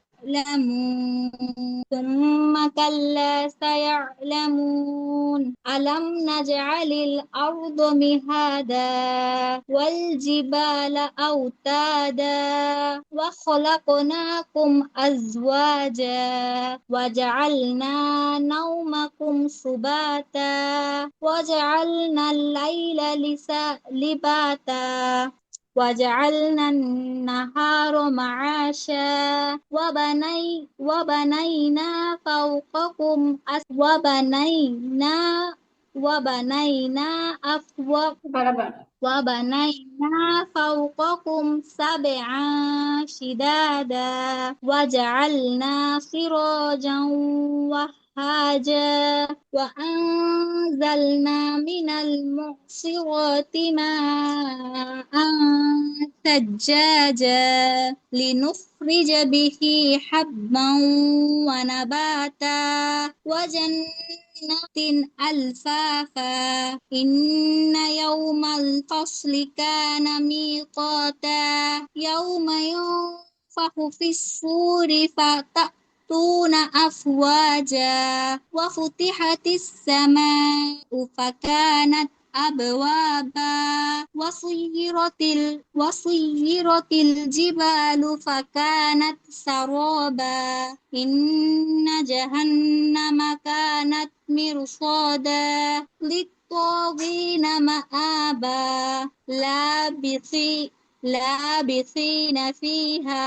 ثم كلا سيعلمون ألم نجعل الأرض مهادا والجبال أوتادا وخلقناكم أزواجا وجعلنا نومكم سباتا وجعلنا الليل لباتا وجعلنا النهار معاشا وبنينا فوقكم وبنينا برابر. وبنينا فوقكم سبعا شدادا وجعلنا سراجا وهاجا وأنزلنا من المعصرات ماء ثجاجا لنخرج به حبا ونباتا وجنات ألفافا إن يوم الفصل كان ميقاتا يوم ينفخ في الصور فتأتون أفواجا وفتحت السماء فكانت أبوابا وصيرت الجبال فكانت سرابا إن جهنم كانت مرصادا للطاغين مآبا لابثين فيها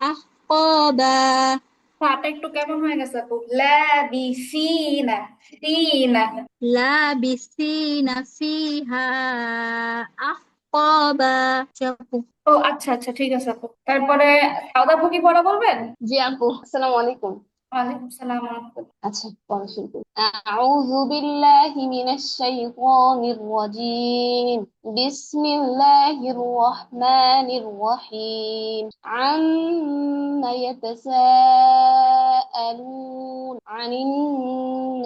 أحقابا পাটা একটু কেমন হয়ে গেছে আপু? লাবিসিনা, সিনা। لابثين فيها أحقابا ও আচ্ছা আচ্ছা, ঠিক আছে আপু। তারপরে সাউদা আপু কি পড়া বলবেন? জি আপু, আসসালামু আলাইকুম। ওয়ালাইকুম সালাম ওয়া রাহমাতুল্লাহ। আচ্ছা, পড়া শুরু করি। আউযু বিল্লাহি মিনাশ শাইতানির রাজীম। বিসমিল্লাহির রহমানির রহিম। আম্মা ইয়াতাসাআলুন আনিন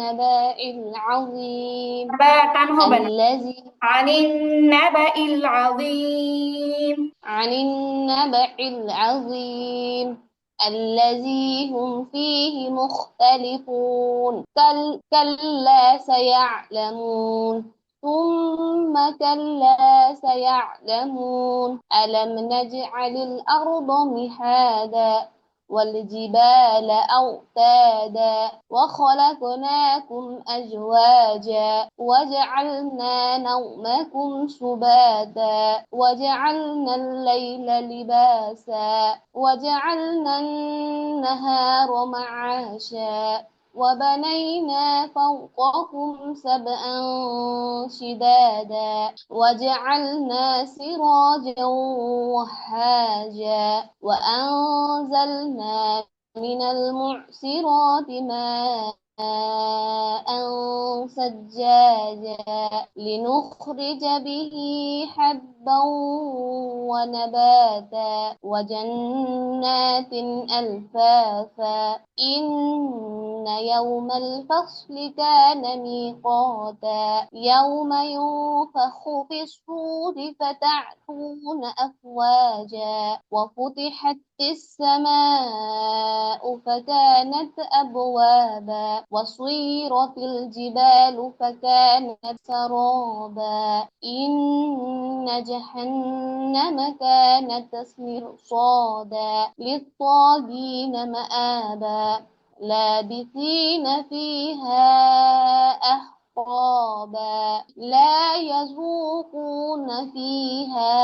নাবাইল আযীম বা টান হবে না। আল্লাযী আনিন নাবাইল আযীম। আনিন নাবাইল আযীম الذي هم فيه مختلفون كلا سيعلمون ثم كلا سيعلمون ألم نجعل الأرض مهادا والجبال أوتادا وخلقناكم أزواجا وجعلنا نومكم سباتا وجعلنا الليل لباسا وجعلنا النهار معاشا وبنينا فوقكم سبعا شدادا وجعلنا سراجا وهاجا وأنزلنا من المعصرات ماء ثجاجا لنخرج به حبا ونباتا وجنات ألفافا إن يوم الفصل كان ميقاتا يوم ينفخ في الصور فتأتون أفواجا وفتحت السماء فكانت أبوابا وسيرت الجبال فكانت سرابا إن جهنم كانت مرصادا للطاغين مآبا لابثين فيها أحقابا لا يذوقون فيها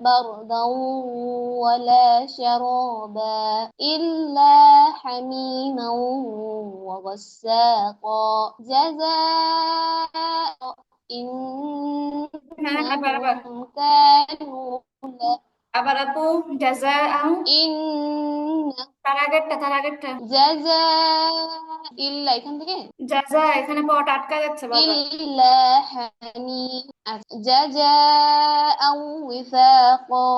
بردا ولا شرابا إلا حميما وغساقا جزاء হ্যাঁ, আবার আবার إنهم كانوا আবার আপু। জাযাআন। إن তার আগেরটা। জাযা ইল্লা এখান থেকে জাযা, এখানে পাওয়াটা আটকা যাচ্ছে বারবার। ইল্লা হামি জাযাআ وفاقا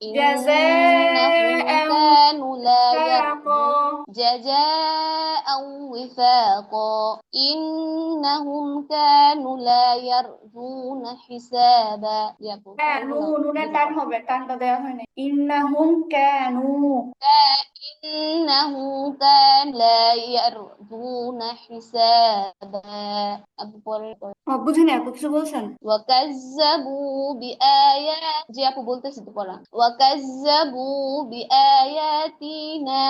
إنهم جزاء كانوا لا يرجون وفاقا. جزاء وفاقا إنهم كانوا لا يرجون حسابا হ্যাঁ, নুনের টান হবে, টানটা দেওয়া হয়নি। ইন্নাহুম কানু। إنه كان لا يرجون حسابا বুঝিনি, আপু কিছু বলছেন? وكذبوا بآيات জি আপু বলতেছি তো পড়া وكذبوا بآياتنا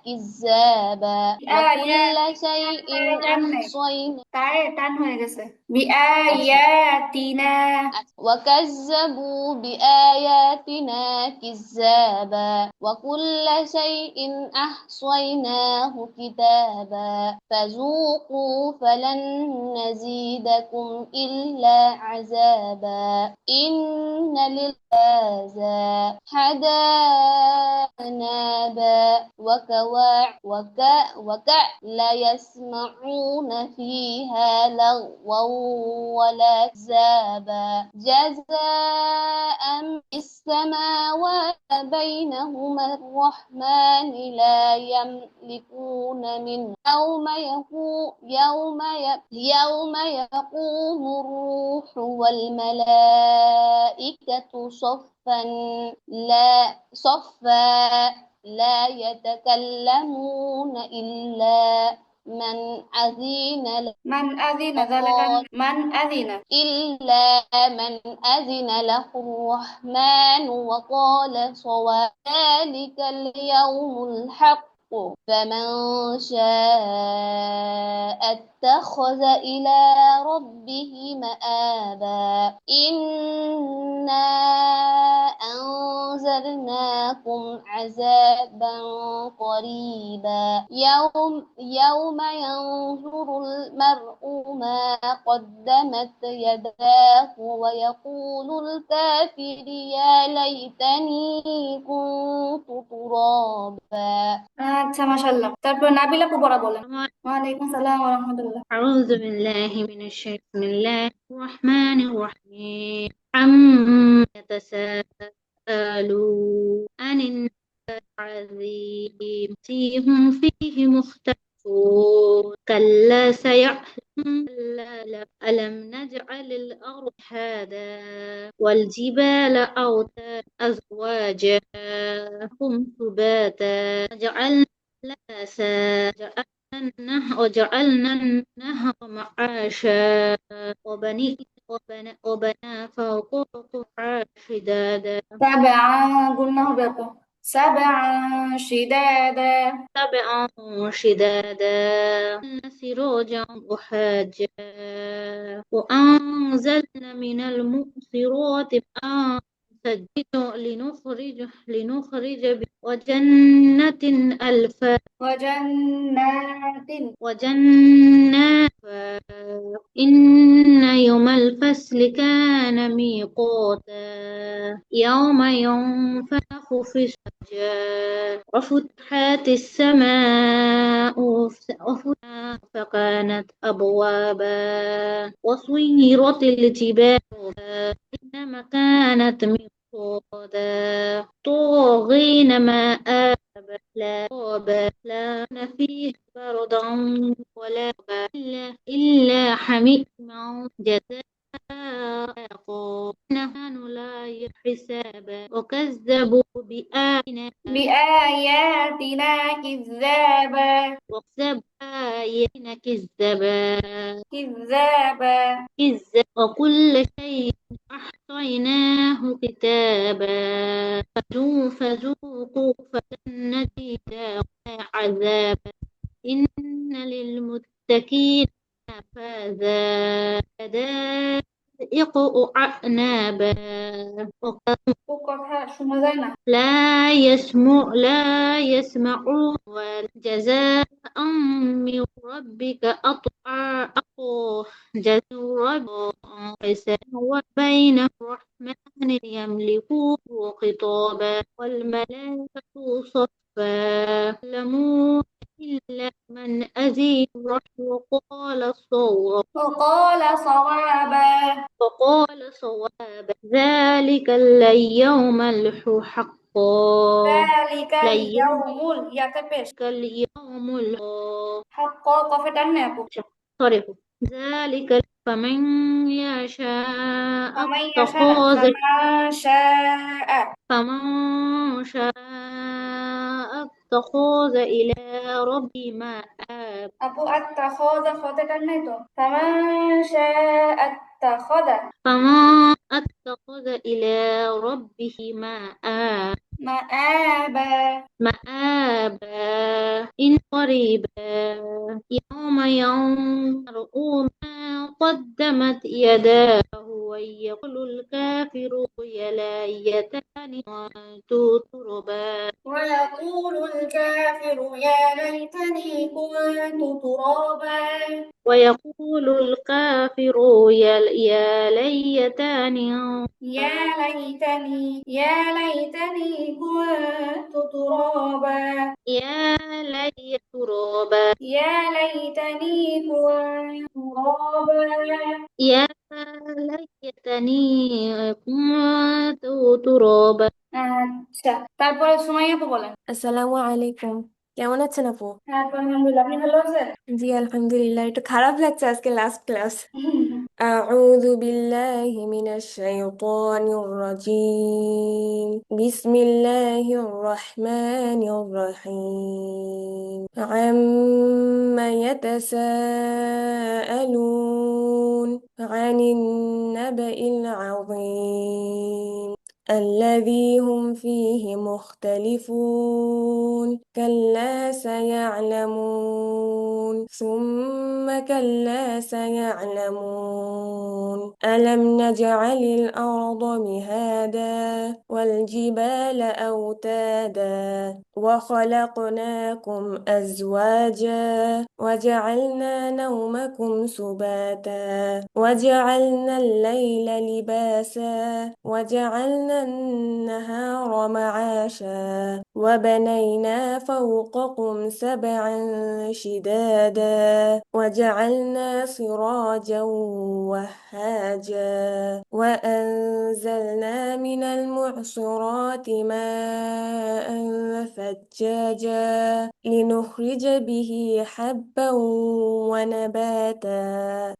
كذابا وكل شيء টান নেই, أحصينا তারে টান হয়ে গেছে। বিআয়াতিনা। وكذبوا بآياتنا كذابا وكل شيء أحصيناه كتابا فذوقوا فلن نزيدكم إلا عذابا إن للهذا حدانابا لا يسمعون فيها لغوا ولا كذابا جزاء السماوات بينهما الرحمن لا يملكون منه يوم يقوم الروح والملائكة لا يتكلمون إلا من أذن له মান আযিনা, যালিকা মান আযিনা। إلا من أذن له الرحمن وقال صواب ذلك اليوم الحق فمن شاء اتخذ إلى ربه مآبا إنا أنذرناكم عذابا قريبا يوم ينظر المرء ما قدمت يداه ويقول الكافر يا ليتني كنت ترابا আচ্ছা, মাশাআল্লাহ। তারপর নাবিলা আপু পড়া বলেন। ওয়ালাইকুম সালাম ওয়া রাহমাতুল্লাহ। أعوذ بالله من الشيطان بسم الله الرحمن الرحيم عما يتساءلون عن النبأ العظيم هم فيه مختلفون كلا سيعلمون كلا ألم نجعل الأرض هذا والجبال أوتادا أزواجا هم سباتا وجعلنا لباسا وجعلنا النهر معاشا وبنى فوقكم شدادا قلنا হবে আপু। سبعا شدادا. سبعا شدادا سراجا وحاجا وأنزلنا من المعصرات ماء سجدا لنخرج وجنة ألفا وجنات. إن يوم الفصل كان ميقاتا يوم ينفخ في الصور وفتحت السماء فكانت أبوابا وسيرت الجبال إنما كانت مرصادا طاغين مآب لا فيه بردا ولا إلا حميما جزاء نحن لا حسابا وكذبوا بآياتنا كذابا. كذابا. وكل شيء أحصيناه كتابا فذوقوا فلن نزيدكم عذابا إن للمتقين مفازا حدائق أعنابا কথা শোনা যায় না। لا يسمعون والجزاء من ربك أطاع جزاء ربك حسان وبين الرحمن يملكه خطابا والملائكة صفا يعلمون إلا من أذن وقال صواب وقال صوابا. وقال صواب ذلك اليوم الحق ذلك اليوم اليوم ইয়াতে পেশ اليوم الحق حق কফে টান না আপু صرف ذلك فمن يشاء فمن يشاء لا اتخذ فمن شاء اتخذ إلى ربه مآب আপু আত্তাখাযা খতে টান নাই তো ফামান শাআ আত্তাখাযা فمن اتخذ إلى ربه مآب مآبا. مآبا إن قريبا يوم ينظر ما قدمت يداه ويقول الكافر يا ليتني كنت ترابا ويقول الكافر يا ليتني كنت ترابا. ويقول الكافر يا ليتني يا ليتني كنت ترابا. يا ليت ترابا يا ليتني كنت ترابا. يا ليتني كنت ترابا আচ্ছা, তারপরে সুমাইয়া আপু বলেন। আসসালামু আলাইকুম, কেমন আছেন আপু? হ্যাঁ আপু, আলহামদুলিল্লাহ, আপনি ভালো আছেন? জি আলহামদুলিল্লাহ, একটু খারাপ লাগছে আজকে লাস্ট ক্লাস। أعوذ بالله من الشيطان الرجيم بسم الله الرحمن الرحيم عم يتساءلون عن النبأ العظيم الذي هم فيه مختلفون كلا سيعلمون ثم كلا سيعلمون ألم نجعل الأرض مهادا والجبال أوتادا وخلقناكم أزواجا وجعلنا نومكم سباتا وجعلنا الليل لباسا وجعلنا النهار معاشا وبنينا فوقكم سبعا شدادا وجعلنا سراجا وهاجا وأنزلنا من المعصرات ماء ثجاجا لنخرج به حبا ونباتا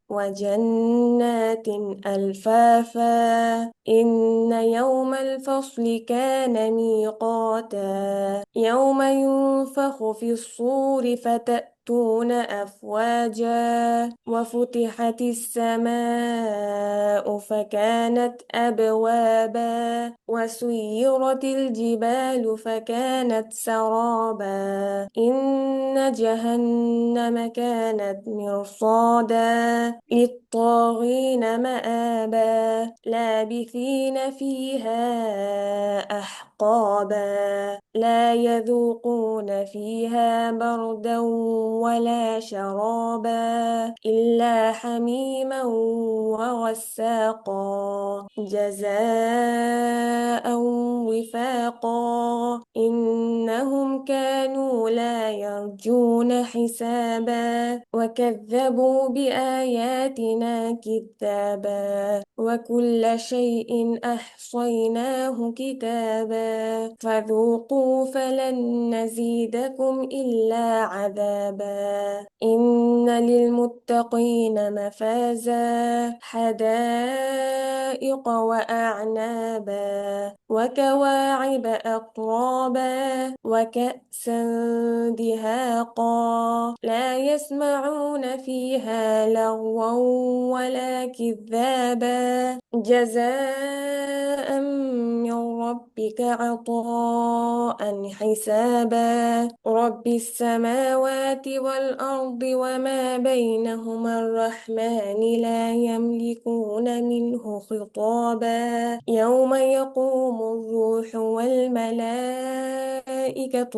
وجنات ألفافا إن يوم الفصل كان ميقاتا يوم ينفخ في الصور فتأتون أفواجا وفتحت السماء فكانت أبوابا وسيرت الجبال فكانت سرابا إن جهنم كانت مرصادا للطاغين مآبا لابثين فيها أحقابا لا يذوقون فيها بردا ولا شرابا إلا حميما وغساقا جزاء وفاقا إنهم كانوا لا يرجون حسابا وكذبوا بآياتنا كذابا وكل شيء أحصيناه كتابا فذوقوا فلن نزيدكم إلا عذابا إن للمتقين مفازا حدائق وأعنابا وكواعب أترابا وكأسا دهاقا لا يسمعون فيها لغوا ولا كذابا جزاء من ربك عطاء حسابا رب السماوات والأرض وما بينهما الرحمن لا يملكون منه خطابا يوم يقوم الروح والملائكة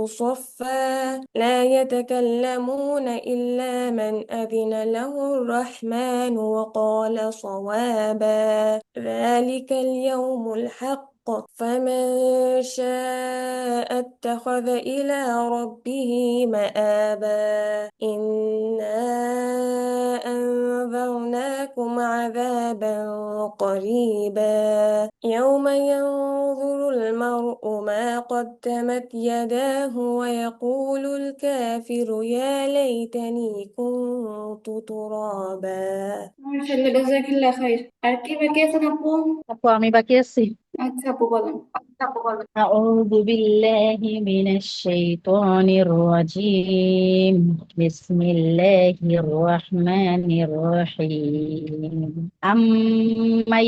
صفا لا يتكلمون إلا من أذن له الرحمن وقال صوابا ذلك اليوم الحق فمن شاء اتخذ إلى ربه مآبا إنا أنذرناكم عذابا قريبا يوم ينظر المرء ما قدمت يداه ويقول الكافر يا ليتني كنت ترابا মাশাআল্লাহ, জাযাকাল্লাহ খাইর। আর কি বাকি আছেন আপু? আপু আমি বাকি আছি। আচ্ছা আপু বলেন। أعوذ بالله من الشيطان الرجيم. بسم الله الرحمن الرحيم. عما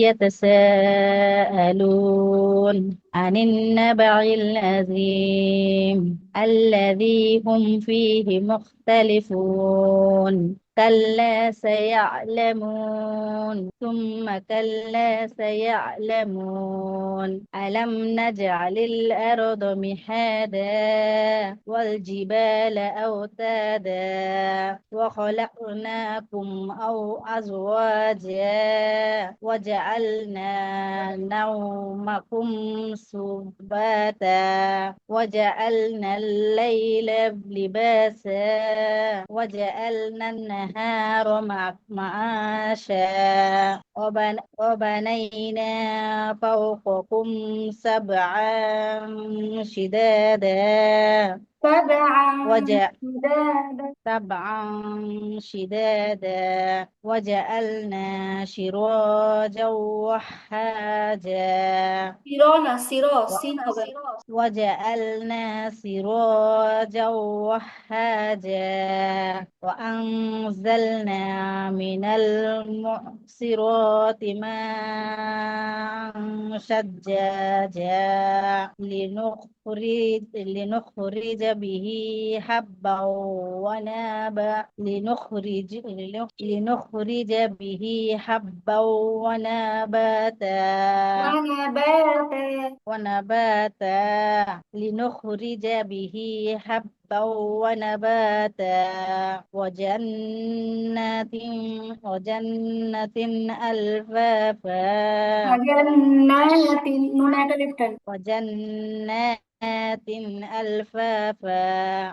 يتساءلون عن النبع العظيم الذي هم فيه مختلفون. كلا سيعلمون ثم كلا سيعلمون ألم نجعل الأرض مهادا والجبال أوتادا وخلقناكم أو أزواجا وجعلنا نومكم سباتا وجعلنا الليل لباسا وجعلنا النهار معاشا وبنينا فوقكم سبعا شدادا سبعا شدادا. سبعا شدادا وجعلنا سراجا وحاجا সিন হবে। وجعلنا سراجا وحاجا وأنزلنا من المعصرات ماء ثجاجا لنخرج به حبا لنخرج به حبا ونباتا. لنخرج به حبا ونباتا وجنات ألفافا وجنات نونات لفتن. وجنات ألفافا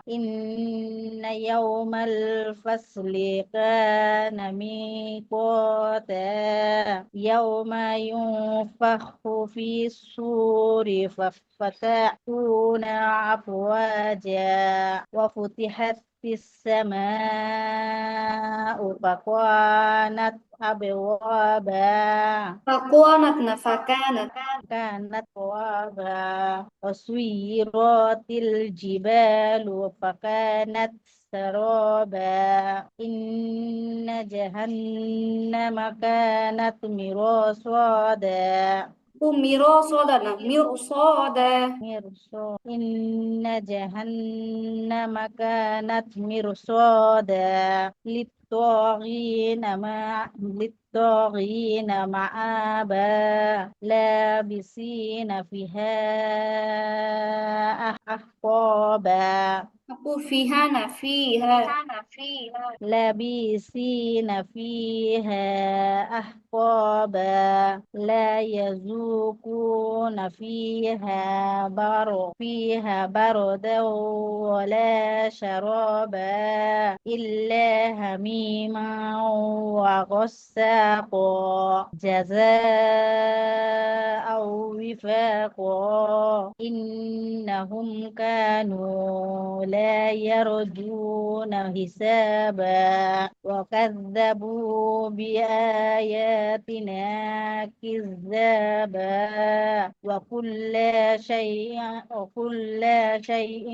إن يوم الفصل كان ميقاتا يوم ينفخ في الصور ففتحون أفواجا وفتحت السماء فكانت أبوابا كانت أبوابا وسيرت الجبال فكانت سرابا إن جهنم كانت مرصادا مرصادا مرصادا. إن جهنم كانت مرصادا للطاغين مآبا لابسين فيها أحقابا আপু ফিহা না ফিহা। لابسين فيها أحقابا لا يذوقون فيها بردا ولا شرابا إلا هميما وغساقا جزاء وفاقا إنهم كانوا لا يرجون حسابا وكذبوا بآياتنا كذابا وكل شيء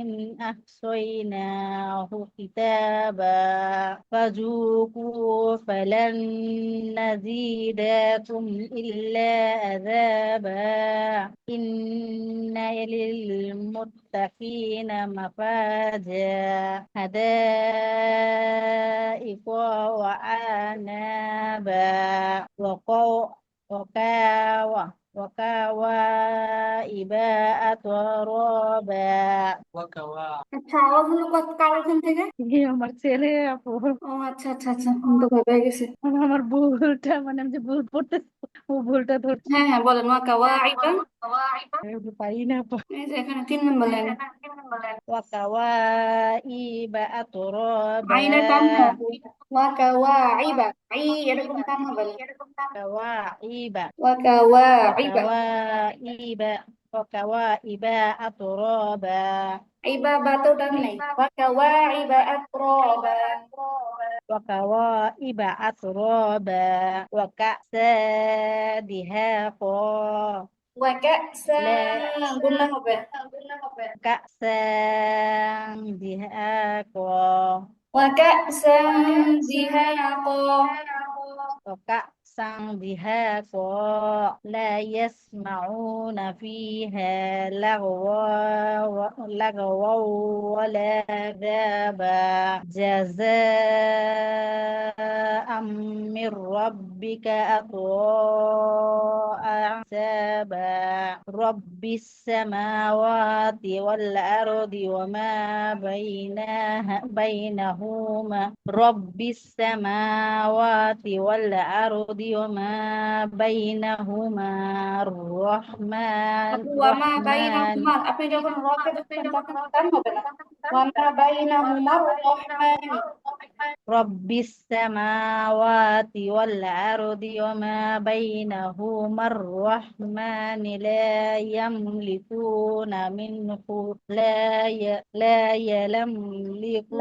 أحصيناه كتابا فذوقوا فلن نزيدكم إلا عذابا إن للمتقين مفازا حدائق وأعنابا وكواعب أترابا আচ্ছা, আওয়াজ হলো কার ওখান থেকে? আমার ছেলে আপু। ও আচ্ছা আচ্ছা আচ্ছা, আমি তো ভয় পেয়ে গেছি। আমার ভুলটা মানে আমি যে ভুল পড়তেছি ও ভুলটা ধরছে। হ্যাঁ হ্যাঁ বলেন। ওয়াকা ওয়াইবা পারি না আপু। এই যে এখানে 3 নম্বর লাইনে وكواعب আইনের টান أترابا না ওয়াকা ওয়া আইবা আই এরকম টান হবে না كواعب ওয়াকা ওয়া আইবা وكواعب وكواعب أترابا আইবা বাতেও টান নাই ওয়াকা ওয়া আইবা আতরাবা وكواعب أترابا وكأسا دهاقا ওয়াকাসা لا গুণা হবে كأسا دهاقا ওয়াকাসা দিহাকা وكأسا دهاقا لا يسمعون فيها لغوا ولا عذابا جزاء من ربك عطاء حسابا رب السماوات والأرض وما بينهما رب السماوات والأرض وما بينهما আপু ওয়ামা الرحمن বাইনাহুমা আপনি যখন রকে ধরবেন তখন টান হবে না ওয়ামা বাইনাহুমার রহমান رب السماوات والأرض وما بينهما الرحمن لا يملكون من لا لا يملكون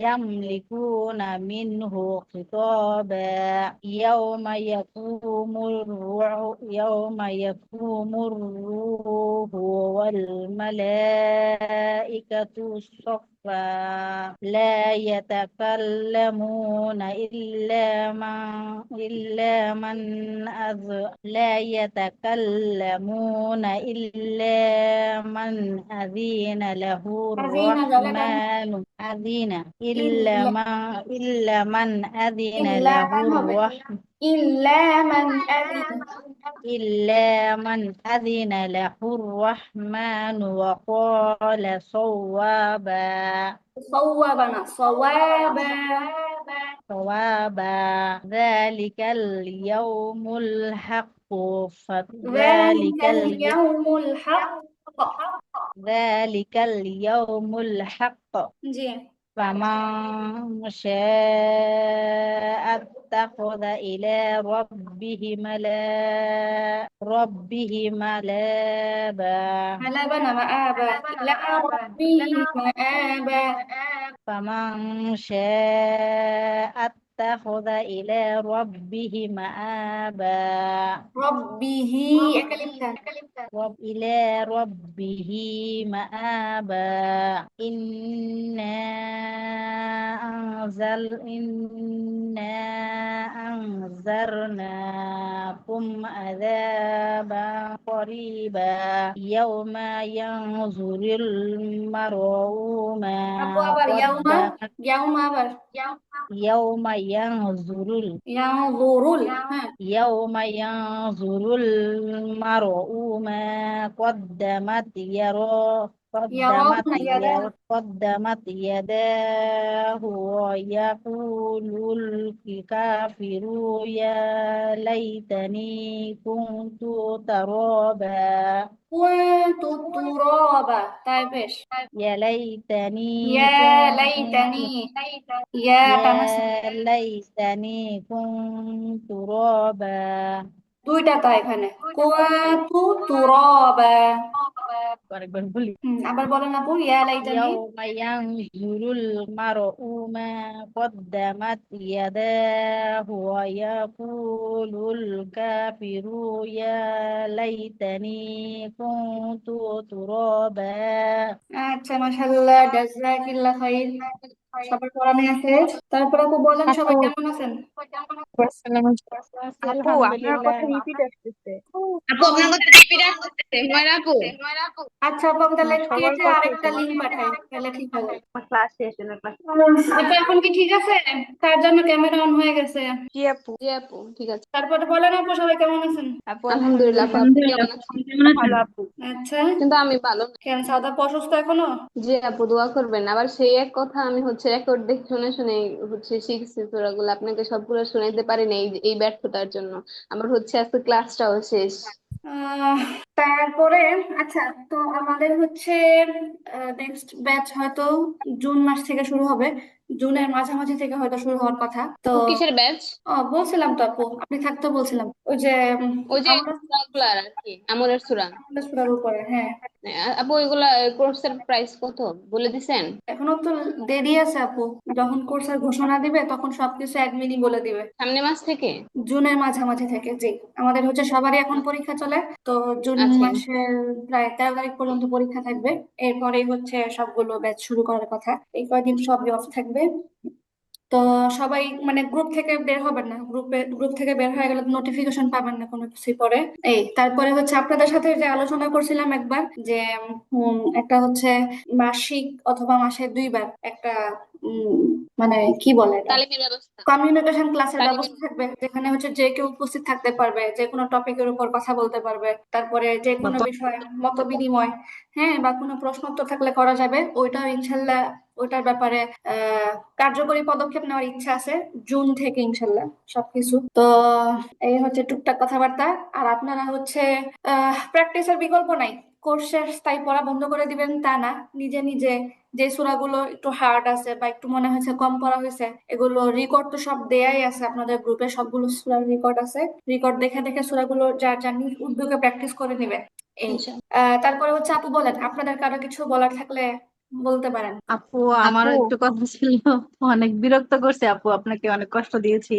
يملكون منه خطابا يوم يقوم الروح والملائكة صفا لا يتكلمون إلا من أذن له أذين جلدا الرحمن إلا إلا من أذن إلا له টান হবে الرحمن إلا من أذن إلا من أذن له الرحمن وقال صوابا صوبنا صوابا صوابا ذلك اليوم الحق ذلك اليوم الحق ذلك اليوم الحق জি فمن شاء اتخذ إلى ربه ملابا ملابنا مآبا إلى ربه مآبا فمن شاء اتخذ إلى ربه مآبا ربه أكلمتان إلى ربه مآبا إنا أنذرناكم عذابا قريبا يوم ينظر المرء ما أبو أبر قدمت يوم أبر يوم ينظر يوم ينظر المرء ما قدمت يداه ويقول الكافر يا ليتني كنت ترابا كنت ترابا طيب إيش يا ليتني يا ليتني يا ليتني كنت ترابا দুইটা তা এখানে কুনতু তুরাবা আরেকবার বলি আবার বলেন আপু ইয়া লাইতানি يوم ينظر المرء ما قدمت يداه ويقول الكافر يا ليتني كنت ترابا আচ্ছা মাশাআল্লাহ জাযাকিল্লাহ খাইর সবার পড়ানো আছে তারপর আপু বলেন সবাই কেমন আছেন আসসালামু আপু আপনার আলহামদুলিল্লাহ কথা রিপিট আসতেছে আপু আপনার কথা রিপিট আসছে হুমায়রা আপু আচ্ছা আপু আমি তাহলে সবার পেজে কথা আরেকটা লিংক পাঠাই তাহলে ঠিক হবে ক্লাস শেষ হলো ক্লাস আপু এখন কি ঠিক আছে তার জন্য ক্যামেরা অন হয়ে গেছে জি আপু জি আপু ঠিক আছে তারপরে বলেন আপু সবাই কেমন আছেন আপু আলহামদুলিল্লাহ আপু আপনি কেমন আছেন ভালো আপু আচ্ছা কিন্তু আমি ভালো না। কেন সাদা অসুস্থ এখনো জি আপু দোয়া করবেন আবার সেই এক কথা আমি হচ্ছে হচ্ছে রেকর্ড দেখে শুনে শুনে হচ্ছে শিখছি সূরাগুলো, আপনাকে সবগুলো শোনাইতে পারি না এই ব্যর্থতার জন্য। আমার হচ্ছে আজকে ক্লাসটাও শেষ। আহ, তারপরে আচ্ছা, তো আমাদের হচ্ছে নেক্সট ব্যাচ হয়তো জুন মাস থেকে শুরু হবে, জুনের মাঝামাঝি থেকে হয়তো শুরু হওয়ার কথা। তো আপু কিসের ব্যাচ? বলছিলাম তো আপু, আপনি থাকতে বলছিলাম ওই যে ওই যে আমরা সূরাগুলার আর কি, আমলের সূরা। আমাদের সূরার উপরে, হ্যাঁ। আপু ওইগুলা কোর্সের প্রাইস কত বলে দিছেন? এখনো তো দেরি আছে আপু, যখন কোর্সের ঘোষণা দিবে তখন সবকিছু অ্যাডমিনই বলে দিবে। সামনে মাস থেকে? জুনের মাঝামাঝি থেকে, জি। আমাদের হচ্ছে সবারই এখন পরীক্ষা চলে, তো জুন আচ্ছা। মাসের প্রায় 13 তারিখ পর্যন্ত পরীক্ষা থাকবে। এরপরেই হচ্ছে সবগুলো ব্যাচ শুরু করার কথা, এই কয়দিন সবই অফ থাকবে। তো সবাই মানে গ্রুপ থেকে বের হবেন না, গ্রুপ থেকে বের হয়ে গেলে নোটিফিকেশন পাবেন না কোনো কিছু পরে। এই তারপরে হচ্ছে আপনাদের সাথে যে আলোচনা করছিলাম একবার, যে একটা হচ্ছে মাসিক অথবা মাসে 2বার একটা উম, মানে কি বলে এটা, তালিমের ব্যবস্থা। কমিউনিকেশন ক্লাসের তালিমের। ব্যবস্থা থাকবে, যেখানে হচ্ছে যে কেউ উপস্থিত থাকতে পারবে, যে কোনো টপিকের উপর কথা বলতে পারবে, তারপরে যে কোনো বিষয়ে মত বিনিময়, হ্যাঁ, বা কোনো প্রশ্ন উত্তর থাকলে করা যাবে। ওইটাও ইনশাল্লাহ, ওইটার ব্যাপারে কার্যকরী পদক্ষেপ নেওয়ার ইচ্ছা আছে জুন থেকে ইনশাল্লাহ সবকিছু। তো এই হচ্ছে টুকটাক কথাবার্তা। আর আপনারা হচ্ছে প্র্যাকটিসের বিকল্প নাই, কোর্সের স্থায়ী পড়া বন্ধ করে দিবেন তা না, নিজে নিজে যে সূরাগুলো একটু হার্ড আছে বা একটু মনে হয়েছে কম পড়া হয়েছে, এগুলো রেকর্ড তো সব দেয়াই আছে আপনাদের গ্রুপে, সবগুলো সূরার রেকর্ড আছে, রেকর্ড দেখে দেখে সূরাগুলো যার যার নিজ উদ্যোগে প্র্যাকটিস করে নিবে। এই ইনশাআল্লাহ। তারপরে হচ্ছে আপু বলেন, আপনাদের কারো কিছু বলার থাকলে বলতে পারেন। আপু আমারও একটু কথা ছিল। অনেক বিরক্ত করছে আপু, আপনাকে অনেক কষ্ট দিয়েছি,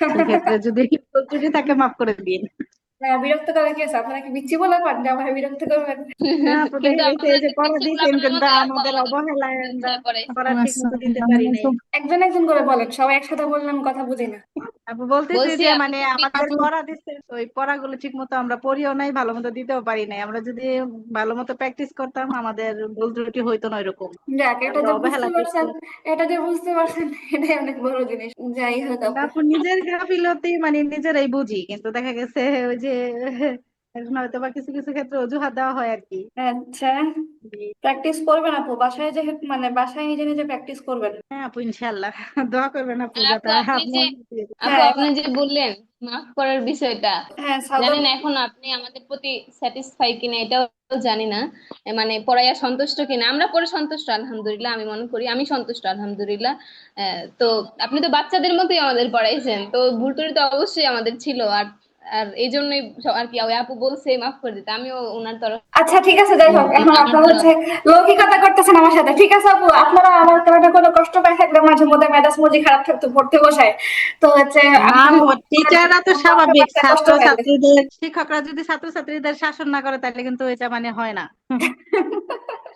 সেক্ষেত্রে যদি ভুল ত্রুটি থাকে মাফ করে দিন। বিরক্ত করা কি আছে, আপনারা কি বিচ্ছি বলে পান যে আমার বিরক্ত করবেন? না আপু, কিন্তু দেখা গেছে এই যে আমাদের পড়া কিছুগুলো দিয়েছেন আপনার কিন্তু মতো আর আমাদের অবহেলায় আমরা ইচ্ছা করে। পড়া ঠিক আচ্ছা, মতো দিতে পারি নাই। একজন একজন করে বলেন, সবাই একসাথে বললে আমি কথা বুঝি না। আপু বলতেছি বলছি যে আপনি মানে তো আমাদের পড়া দিচ্ছে, ওই পড়াগুলো ঠিক মতো আমরা পড়িও নাই, ভালো মতো দিতেও পারি নাই। আমরা যদি ভালো মতো প্র্যাকটিস করতাম আমাদের ভুল ত্রুটি হইতো না এরকম। যাক, এটা আমরা যে বুঝতে অবহেলা করছি। পারছেন, এটা যে বুঝতে পারছেন এটাই অনেক বড় জিনিস। যাই হোক আপু। তারপর নিজের গাফিলতি মানে নিজেরাই বুঝি, কিন্তু দেখা গেছে ওই যে এখন হয়তো বা কিছু কিছু ক্ষেত্রে অজুহাত দেওয়া হয় আর কি। আচ্ছা, প্র্যাকটিস করবেন আপু, বাসায় যে মানে বাসায় নিজে নিজে প্র্যাকটিস করবেন। হ্যাঁ আপু, ইনশাল্লাহ দোয়া করবেন আপু, আর যাতে আপু আপনি যে, আপনার। আপু হ্যাঁ আপনি যে বললেন মাফ করার বিষয়টা, হ্যাঁ, সাউদার। জানেন এখন আপনি আমাদের প্রতি স্যাটিসফাই কিনা এটাও জানি না। মানে পড়াইয়া সন্তুষ্ট কিনা, আমরা পড়ে সন্তুষ্ট আলহামদুলিল্লাহ, আমি মনে করি আমি সন্তুষ্ট আলহামদুলিল্লাহ। তো আপনি তো বাচ্চাদের মতোই আমাদের পড়াইছেন, তো ভুল ত্রুটি তো অবশ্যই আমাদের ছিল। আর আর এই জন্যই আর কি ওই আপু বলছে মাফ করে দিতে, আমিও ওনার তরফ আচ্ছা ঠিক আছে, যাই হোক, এখন আমার আপনারা তরফ। হচ্ছে লৌকিকতা করতেছেন আমার সাথে, ঠিক আছে আপু, আপনারা আমার কারণে কোনো কষ্ট পাই থাকলে মাঝে মধ্যে মেজাজ মজি খারাপ থাকতো পড়তে বসায়, তো হচ্ছে না আপনারা আপু, টিচাররা তো কষ্ট স্বাভাবিক, পাইতে কষ্ট ছাত্র পাইলে। ছাত্রীদের শিক্ষকরা যদি ছাত্র ছাত্রীদের শাসন না করে তাহলে কিন্তু এটা মানে হয় না।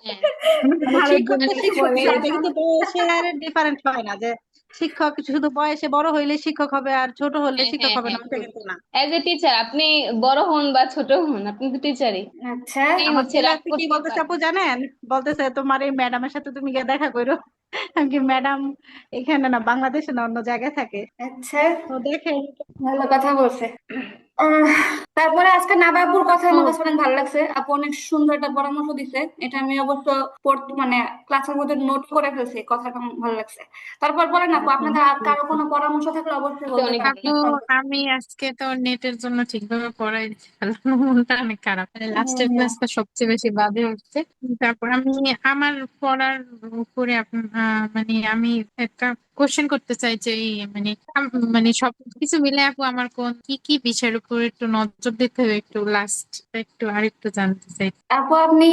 হ্যাঁ। মানে ভারত শিক্ষক তো জিনিস শিক্ষক, বলে। এটা কিন্তু বয়সের ডিফারেন্ট হয় না যে শিক্ষক শুধু বয়সে বড় হইলে শিক্ষক হবে আর ছোট হলে হ্যাঁ শিক্ষক হ্যাঁ হবে না, হ্যাঁ, ওটা কিন্তু না। এজ এ টিচার আপনি বড় হন বা ছোট হন, আপনি তো টিচারই। আচ্ছা আপনি আমার হচ্ছে ছেলে রাগ আজকে কি করতেই বলতেছে আপু পারবেন। জানেন, বলতেছে তোমার এই ম্যাডামের সাথে তুমি গিয়ে দেখা করো। আমি কি ম্যাডাম এখানে না, বাংলাদেশে না, অন্য জায়গায় থাকে। আচ্ছা, তো দেখে ভালো কথা বলছে। আহ, তারপরে আজকে নাবাবুর কথা আপু। আমার কাছে অনেক ভালো লাগছে, আপু অনেক সুন্দর একটা পরামর্শ দিছে, এটা আমি অবশ্য মানে ক্লাসের মধ্যে নোট করে ফেলছি, কথাটা আমার ভালো লাগছে। তারপর বলেন আপু, আপনাদের আর কারো কোনো পরামর্শ থাকলে অবশ্যই বলতে অনেক পারেন। আপু, আমি আজকে তো নেটের জন্য ঠিকভাবে পড়াই ফেললাম না, মনটা অনেক খারাপ, মানে লাস্টের ক্লাসটা সবচেয়ে বেশি বাধে উঠছে। তারপর আমি আমার পড়ার উপরে মানে আমি একটা কোশ্চেন করতে চাই যে মানে মানে সবকিছু মিলে আপু আমার কোন কি কি বিষয়ের উপর একটু নজর দিতে হবে, একটু লাস্ট একটু আরেকটু জানতে চাই। আপু আপনি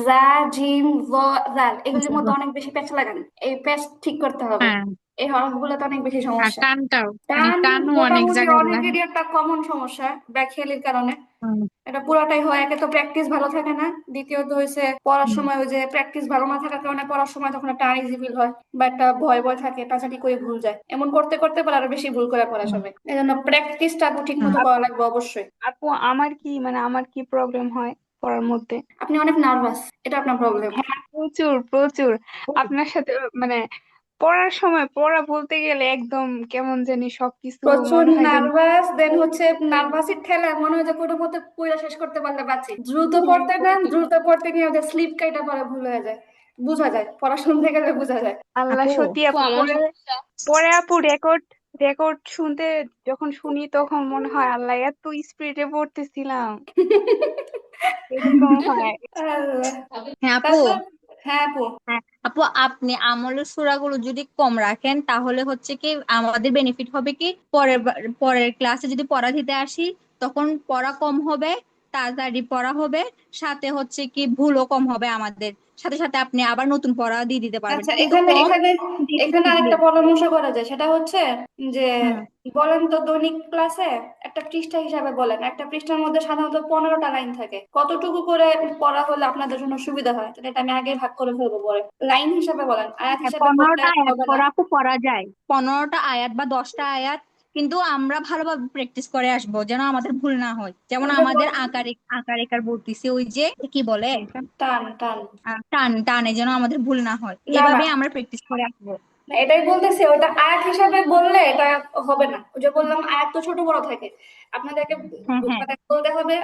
জা, জিম, জ, জাল এগুলির মধ্যে অনেক বেশি প্যাচ লাগান, এই প্যাচ ঠিক করতে হবে। হ্যাঁ, এই হরফগুলোতে অনেক বেশি আর সমস্যা। টানটাও, মানে টান টানও অনেক মোটামুটি জায়গায় লাগে। অনেকেরই একটা কমন সমস্যা ব্যাকহেলির কারণে, হুম, এটা পুরাটাই হয়। একে তো প্র্যাকটিস ভালো থাকে না, দ্বিতীয়ত হয়েছে পড়ার হুম, সময় ওই যে প্র্যাকটিস ভালো না থাকার কারণে পড়ার সময় তখন একটা আনইজি ফিল হয়, বা একটা ভয় ভয় থাকে, টাচাটি করে ভুল যায়, এমন করতে করতে পর আরো বেশি ভুল করে পড়া হুম, সবে। এই জন্য প্র্যাকটিসটা ঠিক হুম। মতো করা লাগবে অবশ্যই। আপু আমার কি প্রবলেম হয় পড়ার মধ্যে? আপনি অনেক নার্ভাস, এটা আপনার প্রবলেম। হ্যাঁ, প্রচুর প্রচুর। আপনার সাথে মানে পড়ার সময় পড়া বলতে গেলে একদম কেমন জানি সবকিছু প্রচুর মনে হয় যে নার্ভাস, দেন হচ্ছে নার্ভাসের ঠেলায় মনে হয় যে কোনো মতে পুরো শেষ করতে পারলে বাঁচি, দ্রুত পড়তে না, দ্রুত পড়তে গিয়ে ওদের স্লিপ কাইটা পরে ভুল হয়ে যায়। বোঝা যায়, পড়াশোনা থেকে গেলে বোঝা যায়। আল্লাহ, আপু সত্যি আপু আপু, আমার পরে সমস্যা পরে আপু রেকর্ড রেকর্ড শুনতে যখন শুনি তখন মনে হয় আল্লাহ এত স্পিডে পড়তেছিলাম, এরকম হয়। আল্লাহ। হ্যাঁ আপু। তারপর হ্যাঁ আপু। হ্যাঁ আপু, আপনি আমলের সূরাগুলো যদি কম রাখেন তাহলে হচ্ছে কি আমাদের বেনিফিট হবে কি পরের ক্লাসে যদি পড়া দিতে আসি তখন পড়া কম হবে, তাড়াতাড়ি পড়া হবে, সাথে হচ্ছে কি ভুলও কম হবে আমাদের, সাথে সাথে আপনি আবার নতুন পড়া দিয়ে দিতে পারবেন, আচ্ছা, কিন্তু এখানে কম এখানে বেশি এখানে শিখলে। আরেকটা পরামর্শ করা যায়, সেটা হচ্ছে যে হুম। বলেন তো দৈনিক ক্লাসে একটা পৃষ্ঠা হিসাবে বলেন, একটা পৃষ্ঠার মধ্যে সাধারণত 15টা লাইন থাকে, কতটুকু করে পড়া হলে আপনাদের জন্য সুবিধা হয়, তাহলে এটা আমি আগে ভাগ করে ফেলবো পরে। লাইন হিসাবে বলেন, আয়াত হ্যাঁ, হিসাবে বললে 15টা আয়াত হবে না। পড়া আপু পড়া যায়, 15টা আয়াত বা 10টা আয়াত, কিন্তু আমরা ভালোভাবে প্র্যাকটিস করে আসবো যেন আমাদের ভুল না হয়। যেমন আমাদের যেমন আকার একার বলতেছে ওই যে কি বলে, টান টান। টানে যেন আমাদের ভুল না হয়, না না, এভাবে আমরা প্র্যাকটিস করে আসবো। এটাই বলতেছি, ওটা আয়াত হিসাবে বললে এটা হবে না। ওই যে বললাম আয়াত তো ছোট বড় থাকে, আপনাদেরকে হ্যাঁ হ্যাঁ। মানে বলতে হবে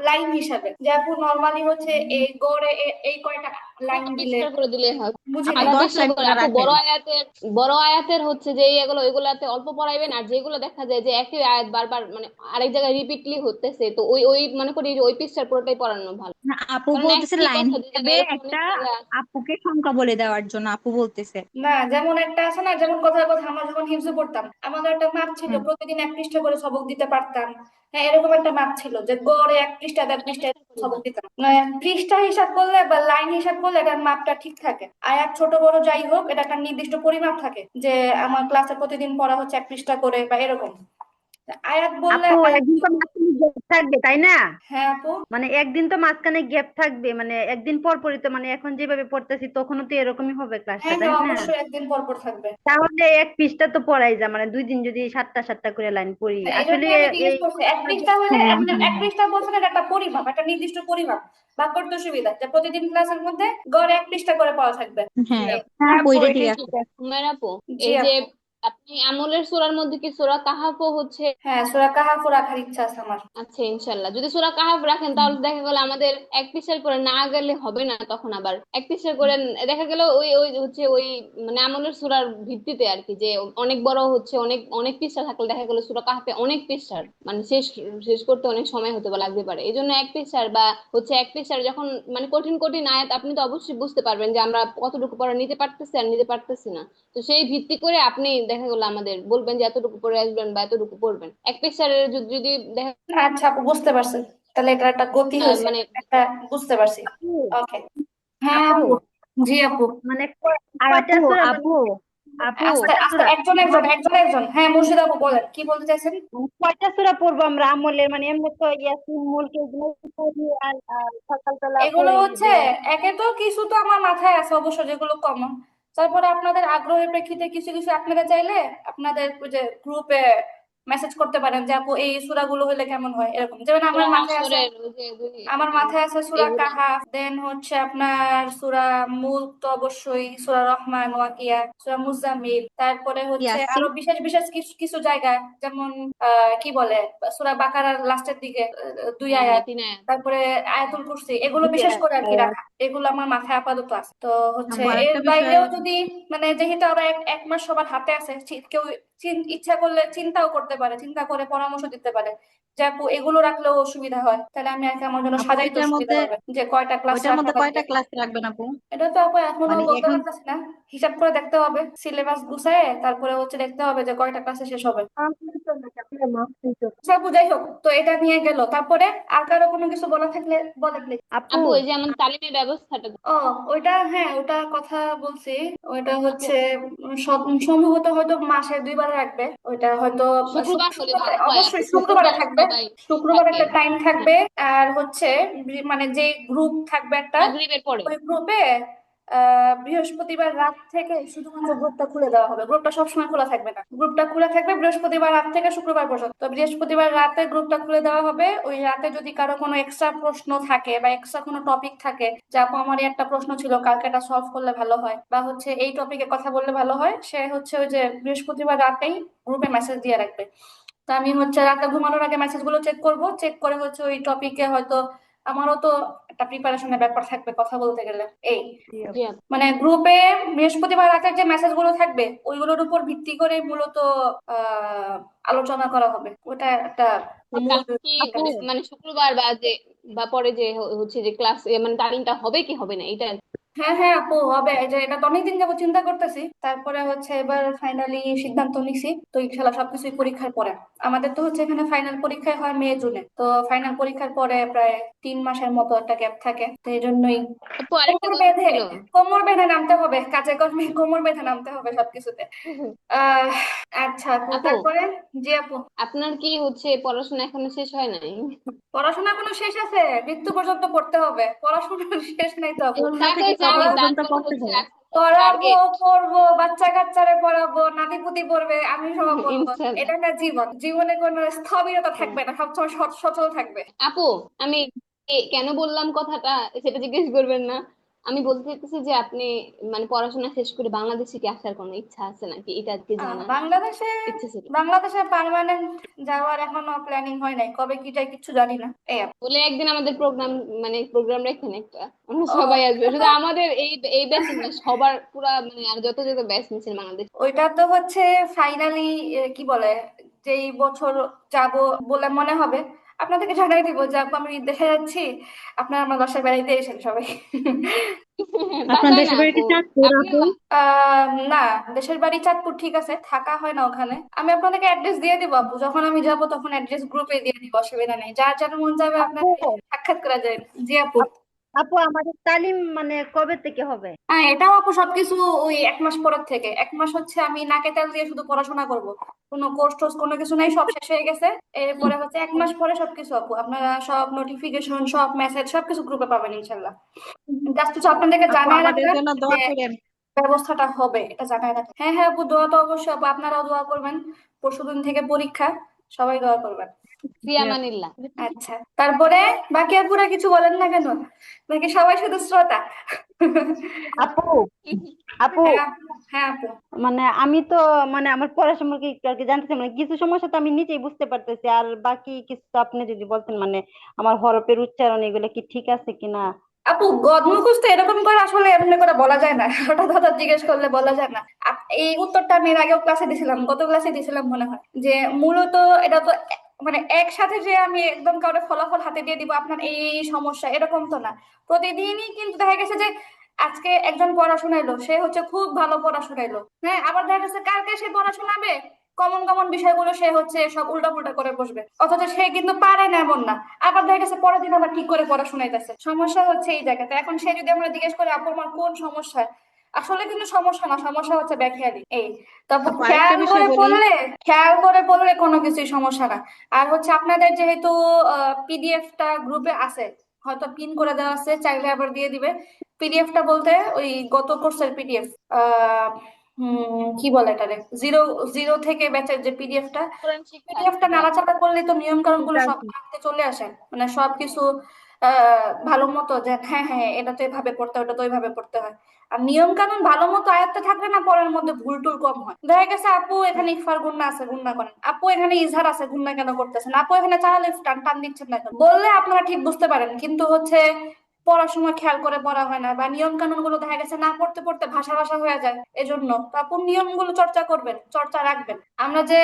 লাইন হিসাবে, যে আপু নর্মালি হচ্ছে এই গড়ে এই কয়টা লাইন কত দিলে। পৃষ্ঠা করে দিলে হয়? বুঝি আপু নাই। আধা 10 পৃষ্ঠা লাইন করে করে আপু। রাখেন। বড় আয়াতের হচ্ছে যে এগুলো এগুলাতে অল্প পড়াইবেন, আর যেগুলো দেখা যায় যে একই আয়াত বারবার মানে আরেক জায়গায় রিপিটলি হতেছে, তো ওই ওই মনে করি যে ওই পৃষ্ঠার পুরোটাই পড়ানো ভালো। না, আপু কারণ বলতেছে একই লাইন কথা যে হিসেবে জায়গায় এরকম অনেক একটা, জায়গা। আপুকে সংখ্যা বলে দেওয়ার জন্য আপু বলতেছে। না, যেমন একটা আছে না, যেমন কথায় কথা আমরা যখন হিফজু পড়তাম, আমাদের একটা মাপ ছিল হুম। প্রতিদিন 1 পৃষ্ঠা করে সবক দিতে পারতাম। হ্যাঁ, এরকম একটা মাপ ছিল যে গড়ে 1 পৃষ্ঠা 1.5 পৃষ্ঠা পৃষ্ঠা করে সবক দাও। দিতাম। পৃষ্ঠা হিসাব করলে বা লাইন হিসাব করলে এটার মাপটা ঠিক থাকে। আয়াত ছোট বড় যাই হোক, এটা একটা নির্দিষ্ট পরিমাপ থাকে, যে আমার ক্লাসে প্রতিদিন পড়া হচ্ছে 1 পৃষ্ঠা করে বা এরকম। আয়াত বললে আপু আয়াত। একদিন তো মাঝখানে গ্যাপ থাকবে তাই না? হ্যাঁ আপু। মানে একদিন তো মাঝখানে গ্যাপ থাকবে, মানে একদিন পর পরই তো, মানে এখন যেভাবে পড়তেছি তখনও তো এরকমই হবে ক্লাসটা হ্যাঁ তাই হ্যাঁ, না? অবশ্যই একদিন পর পর থাকবে। তাহলে এক পৃষ্ঠা তো পড়াই যায়, মানে 2 দিন যদি 7টা 7টা করে লাইন পড়ি হ্যাঁ, এই আসলে জন্য আমি জিজ্ঞেস এই করছি, 1 পৃষ্ঠা হলে হ্যাঁ আপনি হ্যাঁ। 1 পৃষ্ঠা বলছেন, এটা একটা পরিমাপ, একটা নির্দিষ্ট পরিমাপ। ভাগ করতে সুবিধা, যে প্রতিদিন ক্লাসের মধ্যে গড়ে 1 পৃষ্ঠা করে পড়া থাকবে। হ্যাঁ এই। হ্যাঁ হ্যাঁ আপু আপু, এটা ঠিক এটাই আছে। ঠিক আছে। হুমায়রা আপু, জি এই যে আপু। আপনি আমলের সূরার মধ্যে কি সূরা কাহাফও হচ্ছে? হ্যাঁ, সূরা কাহাফ রাখার ইচ্ছা আছে আমার। আচ্ছা, ইনশাল্লাহ যদি সূরা কাহাফ রাখেন তাহলে দেখা গেল আমাদের 1 পৃষ্ঠার করে না গেলে হবে না, তখন আবার 1 পৃষ্ঠার করে দেখা গেল ওই ওই হচ্ছে ওই মানে আমলের সূরার ভিত্তিতে আর কি, যে অনেক বড় হচ্ছে অনেক অনেক পৃষ্ঠা থাকলে দেখা গেল সূরা কাহাফে অনেক পৃষ্ঠার মানে শেষ শেষ করতে অনেক সময় হতে বা লাগতে পারে। এই জন্য 1 পৃষ্ঠার বা হচ্ছে 1 পৃষ্ঠার যখন মানে কঠিন কঠিন আয়াত, আপনি তো অবশ্যই বুঝতে পারবেন যে আমরা কতটুকু পড়া নিতে পারতেছি আর নিতে পারতেছি না, তো সেই ভিত্তি করে আপনি দেখা গেলো আমাদের বলবেন যে এতটুকু পড়ে আসবেন বা এতটুকু পড়বেন। 1 পৃষ্ঠার যদি দেখা আচ্ছা আপু, বুঝতে পারছি, তাহলে এটার একটা গতি হয়েছে, মানে একটা বুঝতে পারছি। আপু ওকে। হ্যাঁ আপু আপু। জি আপু। মানে আর কয়টা আপু সূরা, মানে আপু আপু আস্তে কয়টা আস্তে, সূরা একজন একজন একজন একজন। হ্যাঁ মুর্শিদা আপু, বলেন কি বলতে চাইছেন। কয়টা সূরা পড়বো আমরা আমলের, মানে এমনি তো ইয়াসিন মুলক এগুলো তো পড়ি, আর সকালবেলা এগুলো পড়ি হচ্ছে, যে। একে তো কিছু তো আমার মাথায় আছে অবশ্য, যেগুলো কমন। তারপরে আপনাদের আগ্রহের প্রেক্ষিতে কিছু কিছু আপনারা চাইলে আপনাদের ওই যে গ্রুপে মেসেজ করতে পারেন, যে আপু এই সূরাগুলো হলে কেমন হয়, এরকম। যেমন আমার সূরা মাথায় আছে, হাসরের ওই যে আমার মাথায় আছে সূরা এগুলা। কাহাফ, দেন হচ্ছে আপনার সূরা মুলক তো অবশ্যই, সূরা রহমান, ওয়াকিয়া, সূরা মুজাম্মিল, তারপরে হচ্ছে আরো ইয়াসিন। বিশেষ বিশেষ কিছু কিছু জায়গা, যেমন কি বলে, সূরা বাকারার লাস্টের দিকে 2 আয়াত, হ্যাঁ, 3 আয়াত। তারপরে আয়াতুল কুরসি, এগুলো বিশেষ করে আর কি রাখা, এগুলো আমার মাথায় আপাতত আছে। তো হচ্ছে আব্বু এর আরেকটা বিষয়, বাইরেও যদি মানে যেহেতু আরো এক মাস সবার হাতে আছে, কেউ ইচ্ছা করলে চিন্তাও করতে পারে, চিন্তা করে পরামর্শ দিতে পারে যে আপু এগুলো রাখলেও সুবিধা হয়, তাহলে আমি আর কি আমার জন্য আপু সাজাইতে সুবিধা হবে যে কয়টা ক্লাস রাখা লাগবে। কয়টা ক্লাস রাখবেন আপু? এটা তো আপু এখনো মানে বলতে এখন পারতেছি না, হিসাব করে দেখতে হবে, সিলেবাস গুছায় তারপরে হচ্ছে দেখতে হবে যে কয়টা ক্লাসে শেষ হবে। আচ্ছা আপু, যাই হোক, তো এটা নিয়ে গেল, তারপরে আর কারো কোনো কিছু বলা থাকলে বলে প্লিজ। আপু আপু, এই যে আমাদের তালিমের ব্যবস্থাটা ও, ওইটা হ্যাঁ, ওটা কথা বলছি। ওইটা হচ্ছে সম্ভবত হয়তো মাসে 2 বার রাখবে, ওইটা হয়তো শুক্রবার হলে শুক্রবারে, ভালো হয় আপু, অবশ্যই শুক্রবারে শুক্রবার থাকবে। সবাই শুক্রবার থাকে। একটা টাইম হ্যাঁ, থাকবে। আর হচ্ছে মানে যে গ্রুপ থাকবে একটা, মাগরিবের পরে। ওই গ্রুপে বৃহস্পতিবার রাত থেকে শুধুমাত্র গ্রুপটা খুলে দেওয়া হবে, গ্রুপটা সবসময় খোলা থাকবে না, গ্রুপটা খোলা থাকবে বৃহস্পতিবার রাত থেকে শুক্রবার পর্যন্ত। তো বৃহস্পতিবার রাতে গ্রুপটা খুলে দেওয়া হবে, ওই রাতে যদি কারো কোনো এক্সট্রা প্রশ্ন থাকে বা এক্সট্রা কোনো টপিক থাকে, যে আপু আমার এই একটা প্রশ্ন ছিল, কালকে এটা সলভ করলে ভালো হয়, বা হচ্ছে এই টপিকে কথা বললে ভালো হয়, সে হচ্ছে ওই যে বৃহস্পতিবার রাতেই গ্রুপে মেসেজ দিয়ে রাখবে। তো আমি হচ্ছে রাতে ঘুমানোর আগে মেসেজ গুলো চেক করব, চেক করে হচ্ছে ওই টপিকে হয়তো আমারও তো একটা প্রিপারেশনের ব্যাপার থাকবে কথা বলতে গেলে। এই জি জি আপু। আপু। মানে গ্রুপে বৃহস্পতিবার রাতের যে মেসেজগুলো থাকবে ওইগুলোর উপর ভিত্তি করে মূলত আলোচনা করা হবে, ওটা একটা তো মূল কালকে কি একটা বিষয়। মানে শুক্রবার বা যে বা পরে যে হচ্ছে যে ক্লাস মানে তালিমটা হবে কি হবে না এটা? হ্যাঁ হ্যাঁ আপু হবে, এই যে এটা তো অনেকদিন যাবত চিন্তা করতেছি, তারপরে হচ্ছে এবার ফাইনালি সিদ্ধান্ত নিছি, তো ইনশাল্লাহ সবকিছুই পরীক্ষার পরে। আমাদের তো হচ্ছে এখানে ফাইনাল পরীক্ষা হয় মে জুনে, তো ফাইনাল পরীক্ষার পরে প্রায় 3 মাসের মতো একটা গ্যাপ থাকে, তো এই জন্যই আপু আরেকটা কোমর কথা বেঁধে ছিল। কোমর বেঁধে নামতে হবে, কাজে কর্মে কোমর বেঁধে নামতে হবে সবকিছুতে। আহ আচ্ছা আপু, আপু তারপরে জি আপু। আপনার কি হচ্ছে পড়াশোনা এখনো শেষ হয় নাই? পড়াশোনা কোনো শেষ আছে? মৃত্যু পর্যন্ত পড়তে হবে, পড়াশোনার শেষ নাই তো আপু। জন্ম তা তো থেকে জানি, কবর পর্যন্ত তারপরে পড়তে হচ্ছে হবে। আজকে তো পড়াবো, টার্গেট। পড়বো, বাচ্চা কাচ্চারে পড়াবো, নাতি পুতি পড়বে, আমি সব পড়বো। ইনশাল্লাহ। এটা না জীবন, জীবনে কোনো স্থবিরতা হ্যাঁ থাকবে না, সবসময় সচল থাকবে। আপু, আমি কেন বললাম কথাটা সেটা জিজ্ঞেস করবেন না। আমি বলতে চাইতেছি যে আপনি মানে পড়াশোনা শেষ করে বাংলাদেশে কি আসার কোনো ইচ্ছা আছে নাকি, এটা আজকে জানার বাংলাদেশে, ইচ্ছে ছিল। বাংলাদেশে পার্মানেন্ট যাওয়ার এখনো প্ল্যানিং হয় নাই, কবে কি যাই কিচ্ছু জানি না এই আর। বলে একদিন আমাদের প্রোগ্রাম মানে প্রোগ্রাম রেখেন একটা, আমরা ও সবাই আসবে, এটা তো, শুধু আমাদের এই ব্যাচ না, সবার পুরা মানে আর যত যত ব্যাচ নিচ্ছে বাংলাদেশ। ওইটা তো হচ্ছে ফাইনালি কি বলে, যেই বছর যাব বলে মনে হবে আপনাদেরকে জানাই দিব যে আপু আমি দেশে যাচ্ছি, আপনারা আমার বাসায় বেড়াইতে এসেন সবাই। আপনার বাসায় না দেশের আপু, বাড়িতে চাঁদপুর আপু? আপনিও না, দেশের বাড়ি চাঁদপুর, ঠিক আছে, থাকা হয় না ওখানে। আমি আপনাদেরকে অ্যাড্রেস দিয়ে দিব আপু, যখন আমি যাব তখন অ্যাড্রেস গ্রুপে দিয়ে দিব, অসুবিধা নেই, যার যার মন যাবে আপনার আপু সাক্ষাৎ করা যায়। জি আপু। আপু আমাদের তালিম মানে কবে থেকে হবে? হ্যাঁ এটাও আপু সবকিছু ওই 1 মাস পরের থেকে। 1 মাস হচ্ছে আমি নাকে তেল দিয়ে শুধু পড়াশোনা করব, কোনো কোর্স টোর্স কোনো কিছু নাই, সব শেষ হয়ে গেছে। এরপরে হচ্ছে 1 মাস পরে সবকিছু আপু, আপনারা সব নোটিফিকেশন সব মেসেজ সবকিছু গ্রুপে পাবেন ইনশাল্লাহ। জাস্ট হচ্ছে আপনাদেরকে আপু জানায় আমাদের রাখলাম জন্য যে দোয়া করেন। ব্যবস্থাটা হবে, এটা জানায় রাখলাম। হ্যাঁ হ্যাঁ আপু, দোয়া তো অবশ্যই আপু, আপনারাও দোয়া করবেন, পরশুদিন থেকে পরীক্ষা, সবাই দোয়া করবেন। ফি জি আপু। আমানিল্লাহ। আচ্ছা তারপরে বাকি আপুরা কিছু বলেন না কেন, নাকি সবাই শুধু শ্রোতা? আপু আপু হ্যাঁ আপু, হ্যাঁ আপু। মানে আমি তো মানে আমার পড়াশোনাকে একটু আর কি জানতে চাই, মানে কিছু সমস্যা তো আমি নিজেই বুঝতে পারতেছি, আর বাকি কিছু তো আপনি যদি বলতেন মানে আমার হরফের উচ্চারণ এগুলো কি ঠিক আছে কিনা। আপু গদমুখস্থ এরকম করে আসলে এমনি করে বলা যায় না, হঠাৎ হঠাৎ জিজ্ঞেস করলে বলা যায় না। এই উত্তরটা আমি এর আগেও ক্লাসে দিছিলাম, গত ক্লাসে দিছিলাম মনে হয়, যে মূলত এটা তো মানে একসাথে যে আমি একদম কাউকে ফলাফল হাতে দিয়ে দিব আপনার এই এই সমস্যা এরকম তো না। প্রতিদিনই কিন্তু দেখা গেছে যে আজকে একজন পড়া শোনাইলো, সে হচ্ছে খুব ভালো পড়া শোনাইলো, হ্যাঁ, আবার দেখা গেছে কালকে সে পড়া শোনাবে, কমন কমন বিষয়গুলো সে হচ্ছে সব উল্টা পুল্টা করে বসবে, অথচ সে কিন্তু পারে না এমন না। আবার দেখা গেছে পরের দিন আবার ঠিক করে পড়া শোনাইতেছে। সমস্যা হচ্ছে এই জায়গাতে। এখন সে যদি আমরা জিজ্ঞেস করি আপু আমার কোন সমস্যা, আসলে কিন্তু সমস্যা না, সমস্যা হচ্ছে ব্যাখ্যারি এই। তারপর আপু আরেকটা খেয়াল বিষয় করে বলি। পড়লে, খেয়াল করে পড়লে কোনো কিছুই সমস্যা না। আর হচ্ছে আপনাদের যেহেতু পিডিএফটা গ্রুপে আছে, হয়তো পিন করে দেওয়া আছে, চাইলে আবার দিয়ে দিবে। পিডিএফটা বলতে ওই গত কোর্সের পিডিএফ, কি বলে এটারে, জিরো জিরো থেকে ব্যাচের যে পিডিএফটা, কোরআন শিক্ষা পিডিএফটা কিতাব। নাড়াচাড়া করলে তো নিয়ম কানুন গুলো সব বিকাশ। আয়ত্তে চলে আসে, মানে সবকিছু ভালো মতো, যে হ্যাঁ হ্যাঁ এটা তো এভাবে পড়তে হয়, ওটা তো ওইভাবে পড়তে হয়। আর নিয়ম কানুন ভালো মতো আয়ত্তে থাকলে না পড়ার মধ্যে ভুল টুল কম হয়। দেখা গেছে আপু এখানে ইকফার গুন্না আছে, গুন্না করেন, আপু এখানে ইজহার আছে, গুন্না কেন করতেছেন, আপু এখানে চালালে টান টান দিচ্ছেন না কেন, বললে আপনারা ঠিক বুঝতে পারেন, কিন্তু হচ্ছে পড়ার সময় খেয়াল করে পড়া হয় না, বা নিয়ম কানুন গুলো দেখা গেছে না পড়তে পড়তে ভাষা ভাষা হয়ে যায়। এজন্য তো আপু নিয়মগুলো চর্চা করবেন, চর্চা রাখবেন। আমরা যে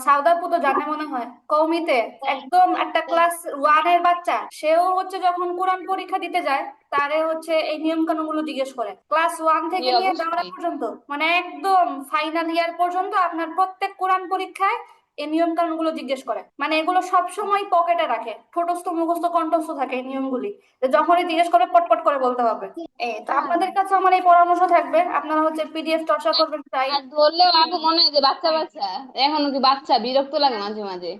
সাউদাপু তো জানে মনে হয় কওমিতে, একদম একটা ক্লাস ওয়ানের বাচ্চা, সেও হচ্ছে যখন কোরআন পরীক্ষা দিতে যায়, তারে হচ্ছে এই নিয়ম কানুন গুলো জিজ্ঞেস করে, ক্লাস ওয়ান জি থেকে নিয়ে দাঁড়া অবশ্যই। পর্যন্ত, মানে একদম ফাইনাল ইয়ার পর্যন্ত আপনার প্রত্যেক কোরআন পরীক্ষায় এই নিয়ম কানুন গুলো জিজ্ঞেস করে, মানে এগুলো সবসময় পকেটে রাখে, ঠোঁটস্থ মুখস্থ কণ্ঠস্থ থাকে এই নিয়মগুলি, যে যখনই জিজ্ঞেস করে পটপট করে বলতে হবে। এই তো আপনাদের কাছে আমার এই পরামর্শ থাকবে, আপনারা হচ্ছে পিডিএফ চর্চা করবেন তাই। আর ধরলেও আপু মনে হয় যে বাচ্চা বাচ্চা, এখনো কি বাচ্চা, বিরক্ত লাগে মাঝে মাঝে।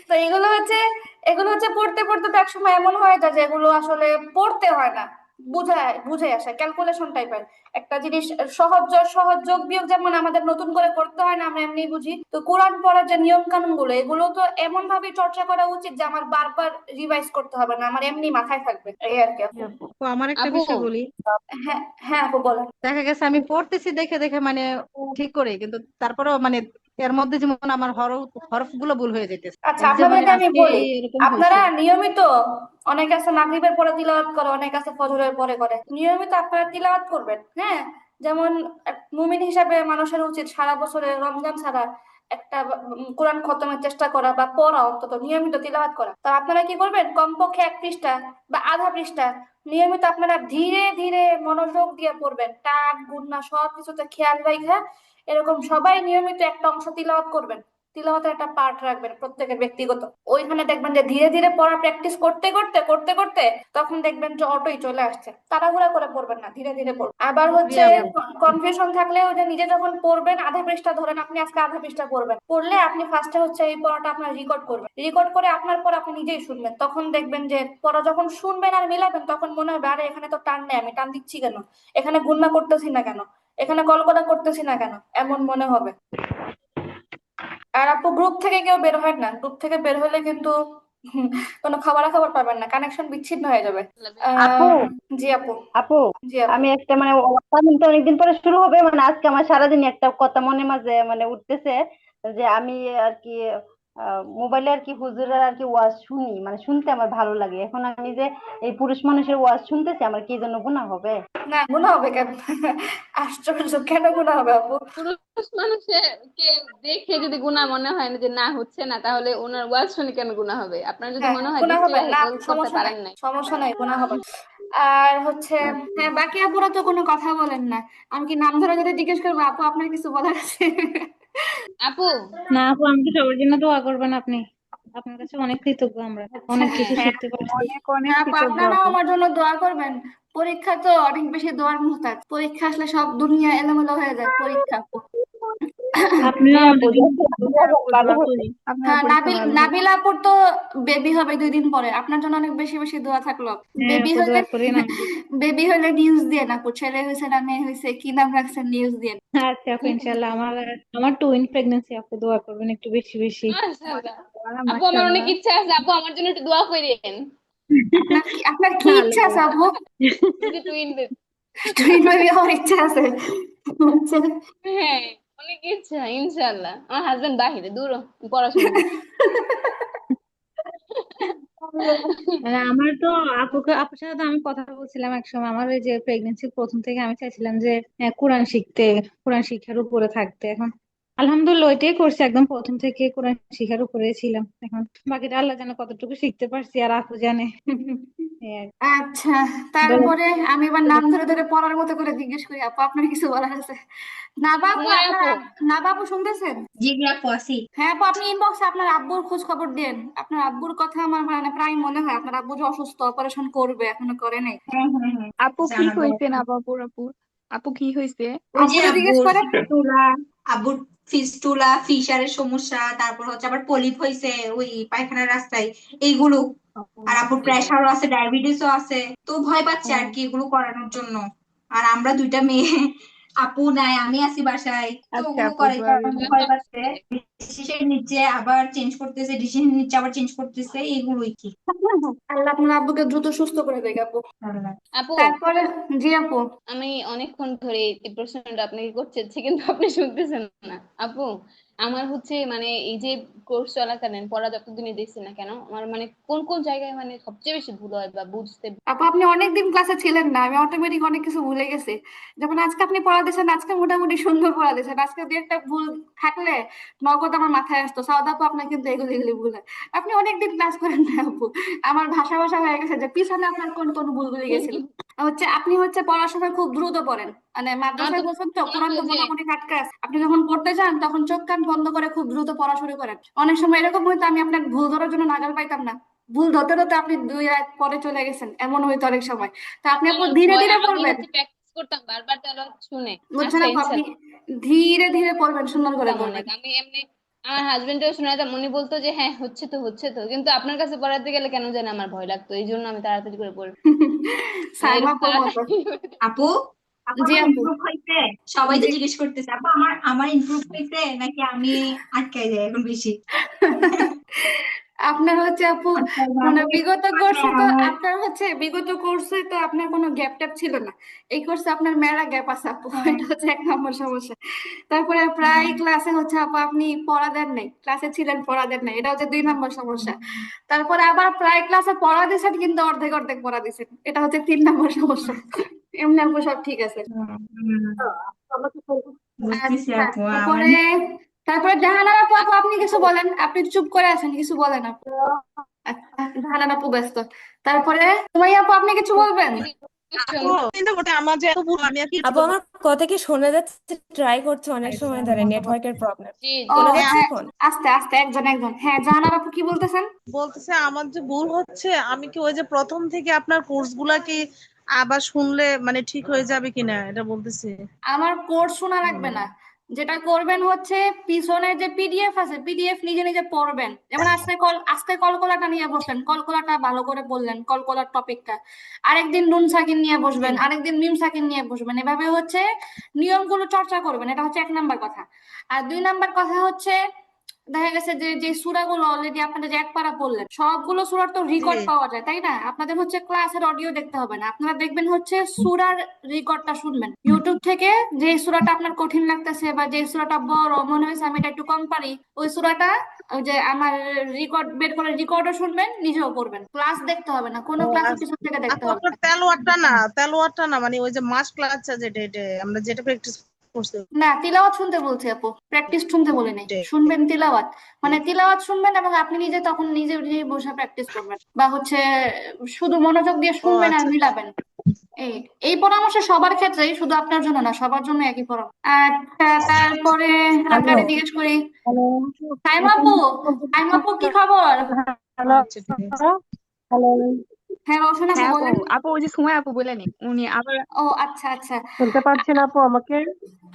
তো এগুলো হচ্ছে পড়তে পড়তে তো একসময় এমন হয়ে যায় যে এগুলো আসলে পড়তে হয় না, বুঝায় বুঝে আসে, ক্যালকুলেশন টাইপের একটা জিনিস। সহজ যোগ বিয়োগ যেমন আমাদের নতুন করে করতে হয় না, আমরা এমনি বুঝি, তো কোরআন পড়ার যে নিয়ম কানুন গুলো এগুলো তো এমন ভাবে চর্চা করা উচিত যে আমার বারবার রিভাইজ করতে হবে না, আমার এমনি মাথায় থাকবে, এই আর কি জি আপু। আপু। তো আমার একটা আপু বিষয় বলি। হ্যাঁ হ্যাঁ আপু বলেন। দেখা গেছে আমি পড়তেছি দেখে দেখে মানে ঠিক করে, কিন্তু তারপরেও মানে এর মধ্যে যেমন আমার হরফ গুলো ভুল হয়ে যেতেছে। আচ্ছা, এই যেমন আপনাদেরকে আমি আজকে বলি, এরকম আপনারা হয়েছে। নিয়মিত, অনেকে আছে মাগরিবের পরে তিলাওয়াত করে, অনেকে আছে ফজরের পরে করে, নিয়মিত আপনারা তিলাওয়াত করবেন। হ্যাঁ, যেমন মুমিন হিসাবে মানুষের উচিত সারা বছরে রমজান ছাড়া একটা কোরআন খতমের চেষ্টা করা বা পড়া, অন্তত নিয়মিত তিলাওয়াত করা। তো আপনারা কি করবেন, কমপক্ষে 1 পৃষ্ঠা বা আধা পৃষ্ঠা নিয়মিত আপনারা ধীরে ধীরে মনোযোগ দিয়ে পড়বেন, টান গুণনা সবকিছুতে খেয়াল রাখা। এরকম সবাই নিয়মিত একটা অংশ তিলাওয়াত করবেন। তিলাওয়াতের একটা পার্ট রাখবেন প্রত্যেকের ব্যক্তিগত। ওইখানে দেখবেন যে ধীরে ধীরে পড়া প্র্যাকটিস করতে করতে করতে করতে তখন দেখবেন যে অটোই চলে আসছে। তাড়াহুড়া করে পড়বেন না, ধীরে ধীরে পড়বেন। আবার হচ্ছে শুক্রিয়া আপু। কনফিউশন থাকলে ওই যে নিজে যখন পড়বেন, আধা পৃষ্ঠা ধরেন, আপনি আজকে আধা পৃষ্ঠা পড়বেন, পড়লে আপনি ফার্স্টে হচ্ছে এই পড়াটা আপনার রেকর্ড করবেন, রেকর্ড করে আপনার পর আপনি নিজেই শুনবেন। তখন দেখবেন যে পড়া যখন শুনবেন আর মিলাবেন, তখন মনে হবে আরে এখানে তো টান নেই, আমি টান দিচ্ছি কেন, এখানে গুণনা করতেছি না কেন, এখানে কলকটা করতেছি না কেন, এমন মনে হবে। আর আপু, গ্রুপ থেকে কেউ বের হয় না, গ্রুপ থেকে বের হলে কিন্তু কোনো খাবার পাবেন না, কানেকশন বিচ্ছিন্ন হয়ে যাবে। আপু আহ জি আপু। আপু জি আপু। আমি একটা মানে তো অনেকদিন পরে শুরু হবে, মানে আজকে আমার সারাদিন একটা কথা মনে মাঝে মানে উঠতেছে, যে আমি আর কি মোবাইলে আর কি হুজুরের আর কি ওয়াজ শুনি, মানে শুনতে আমার ভালো লাগে। এখন আমি যে এই পুরুষ মানুষের ওয়াজ শুনতেছি, আমার কি জন্য গুনাহ হবে? না, গুনাহ হবে কেন? আশ্চর্য, কেন গুনাহ হবে আপু? পুরুষ মানুষের কে দেখে যদি গুনাহ মনে হয় না যে না হচ্ছে না, তাহলে ওনার ওয়াজ শুনে কেন গুনাহ হবে? আপনার যদি হ্যাঁ, মনে হয় গুনাহ দৃষ্টি হবে না, করতে সমস্যা নাই, পারেন নাই। সমস্যা নাই, গুনাহ হবে। আর হচ্ছে, হ্যাঁ, বাকি আপুরা তো কোনো কথা বলেন না। আমি কি নাম ধরে ধরে জিজ্ঞেস করবো, আপু আপনার কিছু বলার আছে? আপু, না আপু, আমাকে সবার জন্য দোয়া করবেন আপনি। আপনার কাছে অনেক কৃতজ্ঞ, আমরা আচ্ছা, অনেক হ্যাঁ কিছু হ্যাঁ, শিখতে পারছি। অনেক অনেক হ্যাঁ আপু, কৃতজ্ঞ আপনারাও আপু। আমার জন্য দোয়া করবেন। পরীক্ষা তো অনেক বেশি দোয়ার মুহতাজ, পরীক্ষা আসলে সব দুনিয়া এলোমেলো হয়ে যায়, পরীক্ষা আপু। আপনিও জি আপু, আমাদের জন্য দোয়া করবেন। হ্যাঁ আপু, ভালো দোয়া হবে। করি আপনার হ্যাঁ, পরীক্ষা ভালো হোক। নাবিল আপুর তো বেবি হবে 2 দিন পরে, আপনার জন্য অনেক বেশি বেশি দোয়া থাকলো। হ্যাঁ বেবি আপু, হলে, দোয়া করেন আমাদের। বেবি হলে নিউজ দিয়ে না আপু, ছেলে হয়েছে না মেয়ে হয়েছে, কি নাম রাখছেন নিউজ দিয়ে। আচ্ছা আপু, ইনশাল্লাহ। আমার আমার টুইন প্রেগনেন্সি, আপু দোয়া করবেন একটু বেশি বেশি। মাশাআল্লাহ। আপু, আমার অনেক মাশাআল্লাহ। ইচ্ছা আছে, আপু আমার জন্য একটু দোয়া করেন আপনার কি ইচ্ছা আছে আপু? যদি টুইন। টুইন বেবি হওয়ার ইচ্ছা আছে? আচ্ছা। হ্যাঁ, অনেক ইচ্ছা, ইনশাআল্লাহ। আমার হাজবেন্ড বাহিরে, দূর পড়াশোনা করতে। মানে আমার তো আপুর সাথে তো আমি কথা বলছিলাম এক সময়। আমার ওই যে প্রেগনেন্সির প্রথম থেকে আমি চাইছিলাম যে কোরআন শিখতে, কোরআন শিক্ষার উপরে থাকতে। এখন আলহামদুলিল্লাহ ওইটাই করছি, একদম প্রথম থেকে কোরআন শিখার উপরে ছিলাম। এখন বাকিটা আল্লাহ জানে কতটুকু শিখতে পারছি, আর আপু জানে। এই আর কি। আচ্ছা, দোয়া তারপরে আমি এবার নাম করবেন। ধরে ধরে পড়ার মতো করে জিজ্ঞেস করি, আপু আপনার কিছু বলার আছে? নাবা আপু, হুমায় আপনার আপু, নাবা আপু শুনতেছেন? জি আপু, আছি। হ্যাঁ আপু, আপনি ইনবক্সে আপনার আব্বুর খোঁজ খবর দেন। আপনার আব্বুর কথা আমার মানে প্রায় মনে হয়, আপনার আব্বু যে অসুস্থ, অপারেশন করবে, এখনো করে নাই। হ্যাঁ হ্যাঁ হ্যাঁ, আপু কি জানাবো। হয়েছে না বাপুর আপু? আপু কি হয়েছে? ওই যে আব্বুরে জিজ্ঞেস আব্বুর করেন। ফিস্টুলা, আব্বুর ফিস্টুলা, ফিশারের সমস্যা, তারপর হচ্ছে আবার পলিপ হয়েছে ওই পায়খানার রাস্তায়, এইগুলো। আর আব্বুর প্রেশারও আছে, ডায়াবেটিসও আছে। তো ভয় পাচ্ছে আর কি এগুলো করানোর জন্য। আর আমরা দুইটা মেয়ে, আপু নাই, আমি আছি বাসায়, তো আচ্ছা ওগুলো আপু, করার দোয়া কারণে রইলো। ভয় পাচ্ছে। ডিসিশন নিচ্ছে আবার চেঞ্জ করতেছে, ডিসিশন নিচ্ছে আবার চেঞ্জ করতেছে, এগুলোই কি। আল্লাহ আপনার আব্বুকে দ্রুত সুস্থ করে দেয় আপু। আপু তারপরে, জি আপু। আমি অনেকক্ষণ ধরে এই প্রশ্নটা আপনাকে করতে চাচ্ছি, কিন্তু আপনি শুনতেছেন না। আপু, আমার হচ্ছে মানে এই যে কোর্স চলাকালীন পড়া যতদিনই দেখছি না কেন, আমার মানে কোন কোন জায়গায় মানে সবচেয়ে বেশি ভুল হয় বা বুঝতে। আপু আপনি অনেকদিন ক্লাসে ছিলেন না, আমি অটোমেটিক অনেক কিছু ভুলে গেছি। যেমন আজকে আপনি পড়া দিয়েছেন, আজকে মোটামুটি সুন্দর পড়া দিয়েছেন, আজকে দু একটা ভুল থাকলে নগদ আমার মাথায় আসতো, সাউদা আপু আপনার কিন্তু এগুলি এগুলি ভুল হয়। আপনি অনেকদিন ক্লাস করেন না আপু, আমার ভাষা ভাষা হয়ে গেছে যে পিছনে আপনার কোন কোন ভুলগুলি গেছিল। হচ্ছে আপনি হচ্ছে পড়ার সময় খুব দ্রুত পড়েন, মানে আমার মাদ্রাসায় তো বলছেন তো, মনে কোরআন হয় তো যে মোটামুটি কাটকে আছে। আপনি যখন পড়তে যান তখন চোখ কান বন্ধ করে খুব দ্রুত পড়া শুরু করেন। অনেক সময় এরকম হয়তো আমি আপনার ভুল ধরার জন্য নাগাল পাইতাম না, ভুল ধরতে ধরতে আপনি 2 রাত পরে চলে গেছেন, এমন হইতো অনেক সময়। তা আপনি আপু ধীরে ভয়, ধীরে আমি পড়বেন, হচ্ছে প্র্যাকটিস করতাম বারবার তেলাওয়াত শুনে। বুঝছেন আচ্ছা, আপু, আপনি ইনশাল্লাহ ধীরে ধীরে পড়বেন, সুন্দর করে করতাম পড়বেন। অনেক। আমি এমনি আমার হাজবেন্ডও শোনাতাম, উনি বলতো যে হ্যাঁ হচ্ছে তো হচ্ছে তো, কিন্তু আপনার কাছে পড়াতে গেলে কেন জানি আমার ভয় লাগতো, এই জন্য আমি তাড়াতাড়ি করে পড়ি। মানে সাইমা এরকম আপুর মতো। তাড়াতাড়ি আপু, আপু জি আমার আপু। ইমপ্রুভ হয়েছে? সবাই তো জি। জিজ্ঞেস করতেছে আপু আমার আমার ইমপ্রুভ হয়েছে নাকি আমি আটকাই যাই এখন বেশি। আপনার হচ্ছে আপু মানে বিগত কোর্সে তো আপনার হচ্ছে বিগত কোর্সে তো আপনার কোনো গ্যাপ ট্যাপ ছিল না। এই কোর্সে আপনার মেলা গ্যাপ আছে আপু, এটা হচ্ছে এক নম্বর সমস্যা। তারপরে প্রায় ক্লাসে হচ্ছে আপু আপনি পড়া দেন নাই, ক্লাসে ছিলেন পড়া দেন নাই, এটা হচ্ছে দুই নম্বর সমস্যা। তারপরে আবার প্রায় ক্লাসে পড়া দিয়েছেন কিন্তু অর্ধেক অর্ধেক পড়া দিয়েছেন, এটা হচ্ছে তিন নম্বর সমস্যা। এমনি আপু সব ঠিক আছে। আমাকে বলুন। বুঝতেছি আচ্ছা, আপু আমার তারপরে তারপরে জাহানারা আপু, আপু আপনি কিছু বলেন, আপনি চুপ করে আছেন, কিছু বলেন আপু। আচ্ছা, জাহানারা আপু ব্যস্ত। তারপরে তোমাই আপু আপনি কিছু বলবেন? আপু আমার কথা কি শোনা যাচ্ছে? ট্রাই করছে অনেক সময় ধরে, নেটওয়ার্কের প্রবলেম। জি ও জি শোনা হ্যাঁ, যাচ্ছে এখন? আস্তে আস্তে একজন একজন। হ্যাঁ জাহানারা আপু কি বলতেছেন? বলতেছে আমার যে ভুল হচ্ছে, আমি কি ওই যে প্রথম থেকে আপনার কোর্স গুলা কি আবার শুনলে মানে ঠিক হয়ে যাবে কিনা এটা বলতেছি। আমার কোর্স শোনা লাগবে না, যেটা করবেন হচ্ছে পিছনে যে পিডিএফ আছে, পিডিএফ নিজে নিজে পড়বেন। যেমন আজকে কলকলাটা নিয়ে বসলেন, কলকলাটা ভালো করে বললেন, কলকলার টপিকটা। আরেকদিন নুন সাকিন নিয়ে বসবেন, আরেকদিন মিম সাকিন নিয়ে বসবেন, এভাবে হচ্ছে নিয়মগুলো চর্চা করবেন। এটা হচ্ছে এক নাম্বার কথা। আর দুই নাম্বার কথা হচ্ছে দেখা গেছে যে যে সূরাগুলো অলরেডি আপনারা যে এক পারা পড়লেন, সবগুলো সূরার তো রেকর্ড জি পাওয়া যায়, তাই না? আপনাদের হচ্ছে ক্লাসের অডিও দেখতে হবে না, আপনারা দেখবেন হচ্ছে সূরার রেকর্ডটা শুনবেন ইউটিউব থেকে। যে সূরাটা আপনার কঠিন লাগতেছে বা যে সূরাটা বড় মনে হয়েছে আমি এটা একটু কম পারি, ওই সূরাটা ওই যে আমার রেকর্ড বের করে রেকর্ডও শুনবেন, নিজেও পড়বেন। ক্লাস দেখতে হবে না, কোনো ও ক্লাসের আচ্ছা। পিছন থেকে দেখতে আপু হবে আপনার না। তেলোয়ারটা না মানে ওই যে মাস ক্লাস যেটা এটা আমরা যেটা প্র্যাকটিস করছি না, তিলাওয়াত শুনতে বলছি আপু, প্র্যাকটিস শুনতে বলি নাই। ওইটাই। শুনবেন তিলাওয়াত, মানে তিলাওয়াত শুনবেন এবং আপনি নিজে তখন নিজে নিজে বসে প্র্যাকটিস করবেন, বা হচ্ছে শুধু মনোযোগ দিয়ে ও শুনবেন আর আচ্ছা আচ্ছা। মিলাবেন। এই এই পরামর্শ সবার ক্ষেত্রেই, শুধু আপনার জন্য না, সবার জন্য একই পরামর্শ। আচ্ছা, তারপরে আর হ্যালো কারে জিজ্ঞেস করি? হ্যালো সাইমা আপু, সাইমা আপু কি খবর? হ্যালো আচ্ছা ঠিক আছে। হ্যালো হ্যাঁ রওশন আপু হ্যাঁ আপু, বলেন। আপু ওই যে সময় আপু বলেনি উনি আবার। ও আচ্ছা আচ্ছা। শুনতে পাচ্ছেন আপু আমাকে?